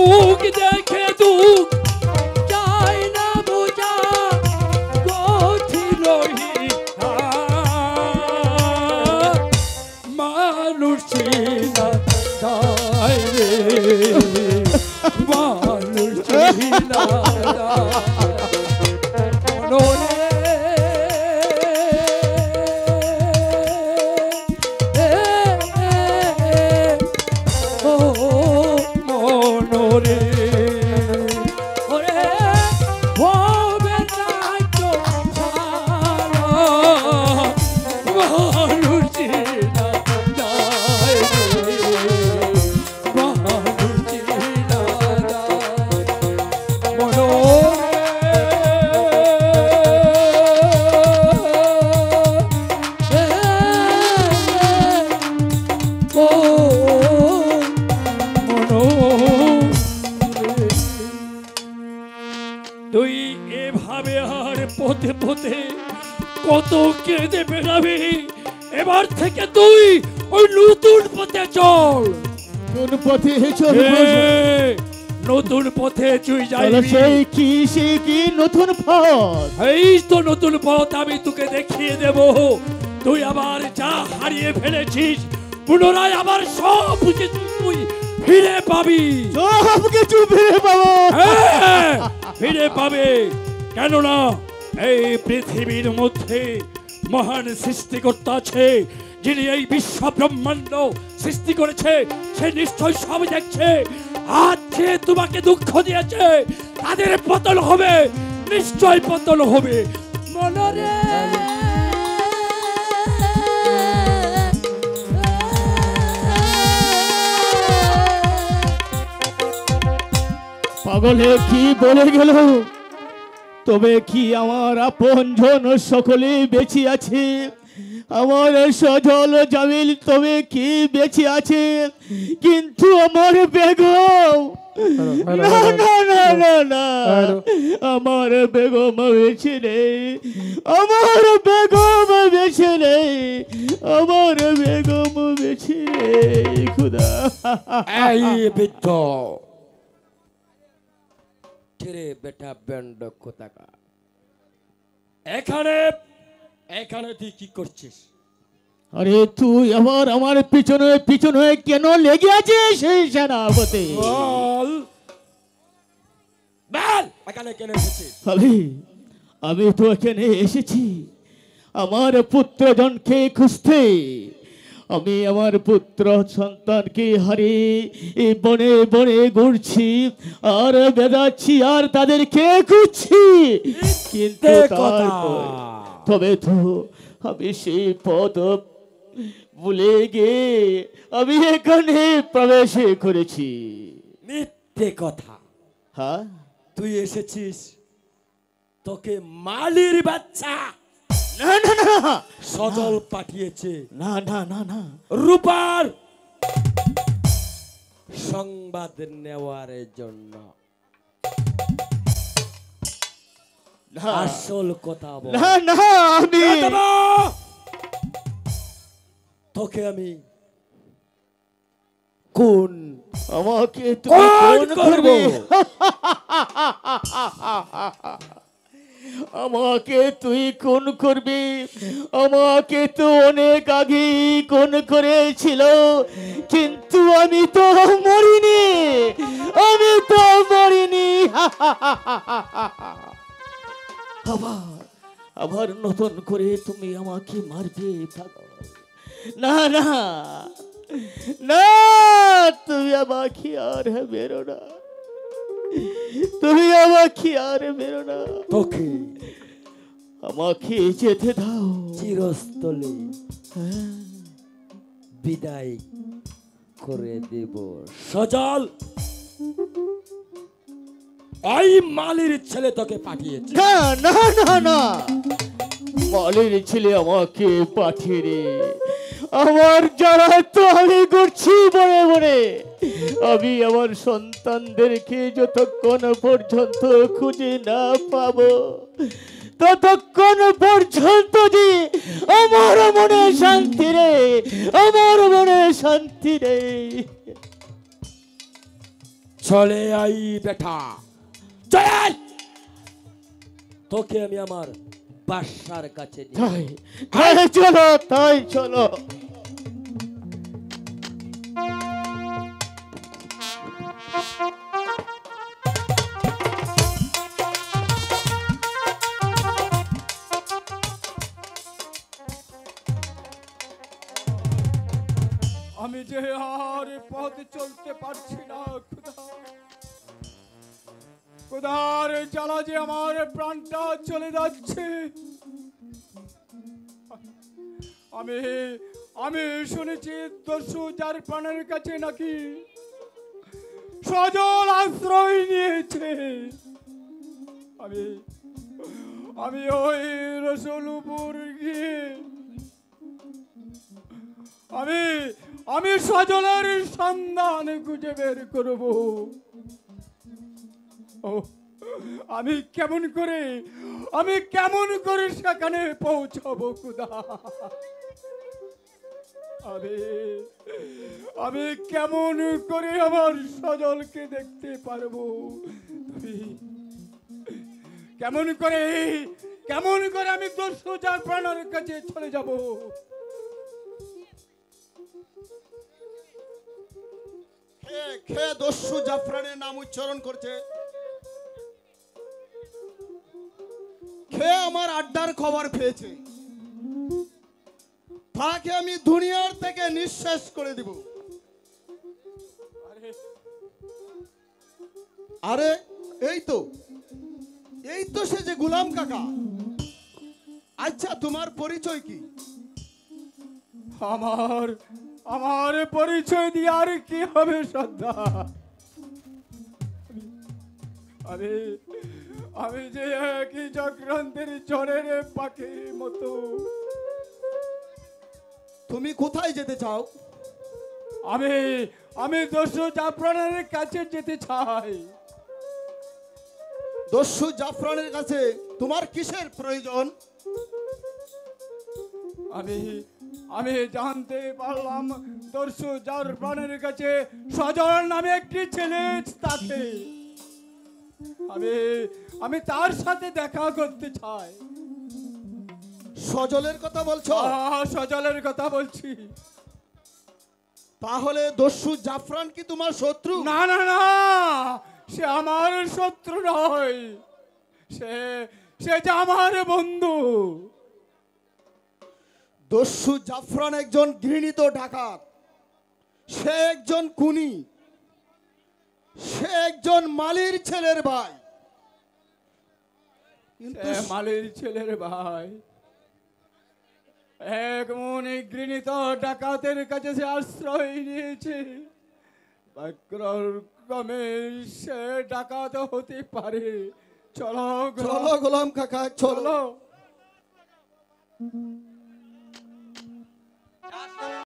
মুখ দেখে দুঃখ যায় না বোঝা কঠিন মানুষ চিনা যায় রে মানুষ চিনা তুই এভাবে আর পথে পথে কত কেঁদে বেড়াবি? এবার থেকে তুই ওই নতুন পথে চল। কোন পথে চল? নতুন পথে তুই তাহলে যাবি। সেই কি নতুন পথ? এই তো নতুন পথ আমি তোকে দেখিয়ে দেব। তুই আবার যা হারিয়ে ফেলেছিস পুনরায় আবার সব কিছু তুই ফিরে পাবি। সব কিছু ফিরে পাবো। হ্যাঁ, ফিরে পাবে। কেননা এই পৃথিবীর মধ্যে মহান সৃষ্টিকর্তা আছে, যিনি এই বিশ্ব ব্রহ্মাণ্ড সৃষ্টি করেছে। সে নিশ্চয় সব দেখছে। আজ যে তোমাকে দুঃখ দিয়েছে তাদের পতন হবে, নিশ্চয় পতন হবে। মনরে পাগলে কি বলে গেল? তবে কি আমার আপনজন সকলে বেঁচে আছে? আমার সজল জামিল তবে কি বেঁচে আছে? কিন্তু আমার বেগম, না না না না না, আমার বেগম বেঁচে নেই, আমার বেগম বেঁচে নেই, আমার বেগম বেঁচে নেই। খুদা এই বৃদ্ধ ছেড়ে বেটা ব্যান্ড কোথাকা। এখানে এখানে তুই কি করছিস? আরে তুই আবার আমার পিছনে পিছনে কেন লেগে আছিস সেই সেনাপতি? বল বল, এখানে কেন এসেছিস? আমি তো এখানে এসেছি আমার পুত্রজনকে খুঁজতে। আমি আমার পুত্র সন্তানকে হারিয়ে এই বনে বনে ঘুরছি আর বেড়াচ্ছি আর তাদেরকে খুঁজছি, কিন্তু তবে তো আমি সেই পথ ভুলে গিয়ে আমি এখানে প্রবেশ করেছি। মিথ্যে কথা। হ্যাঁ, তুই এসেছিস তোকে মালির বাচ্চা না না না সজল পাঠিয়েছে। না না না না, রূপার সংবাদ নেওয়ার জন্য। আসল কথা বল। না না, আমি তোকে আমি কোন আমাকে তুমি কোন করবে? আমাকে তুই কোন করবি? আমাকে তো অনেক আগে কোন করেছিল, কিন্তু আমি তো মরিনি, আমি তো মরিনি। আবার নতুন করে তুমি আমাকে মারবে? না না না, তুমি আমাকে আর বেরো না, তুমি আমাকে আর বেরো না। তোকে আমাকে যেতে দাও। চিরস্থলে বিদায় করে দেব। সজল ওই মালির ছেলে তোকে পাঠিয়েছে। না না না না, মালির ছেলে আমাকে পাঠিয়ে আমার যারা তো আমি করছি বড়ে বড়ে। আমি আমার সন্তানদেরকে যতক্ষণ পর্যন্ত খুঁজে না পাবো ততক্ষণ পর্যন্ত যে আমার মনে শান্তি রে, আমার মনে শান্তি রে। চলে আই বেটা, চলে আয়। তোকে আমি আমার বাসার কাছে নিয়ে তাই তাই চলো, তাই চলো। আমি যে আর পথ চলতে পারছি না খোদা, খোদার জ্বালা যে আমার প্রাণটা চলে যাচ্ছে। আমি আমি শুনেছি দস্যু যার প্রাণের কাছে নাকি সজল আশ্রয় নিয়েছে। আমি আমি ওই রসুলপুর গিয়ে আমি আমি সজলের সন্ধান খুঁজে বের করব। ও আমি কেমন করে সেখানে পৌঁছাবো খোদা? আমি কেমন করে আমার সজলকে দেখতে পারবো? কেমন করে আমি দস্যু যার প্রাণের কাছে চলে যাব? খেয়ে দস্যু জাফরানের নাম উচ্চারণ করছে, খেয়ে আমার আড্ডার খবর পেয়েছে, তাকে আমি দুনিয়ার থেকে নিঃশেষ করে দিব। আরে এই তো সে যে গোলাম কাকা। আচ্ছা তোমার পরিচয় কি? আমার পরিচয় দিয়ে আর কি হবে শ্রদ্ধা? আমি যে একই চক্রান্তের ঝড়ের পাখির মতো। তুমি কোথায় যেতে চাও? আমি দস্যু জাফরানের কাছে যেতে চাই। দস্যু জাফরানের কাছে তোমার কিসের প্রয়োজন? আমি জানতে পারলাম দস্যু জাফরানের কাছে সজল নামে একটি ছেলে থাকে। আমি তার সাথে দেখা করতে চাই। সজলের কথা বলছো? সজলের কথা বলছি। তাহলে দস্যু জাফরান কি তোমার শত্রু? না না না, সে আমার শত্রু নয়, সে যে আমার বন্ধু। দস্যু জাফরান একজন ঘৃণিত ডাকাত, সে একজন খুনি, সে একজন মালির ছেলের ভাই। মালির ছেলের ভাই এক মনে ঘৃণিত ডাকাতের কাছে সে আশ্রয় নিয়েছে। ক্রমে সে ডাকাত হতে পারে। চলো চলো গোলাম কাকা, চলো।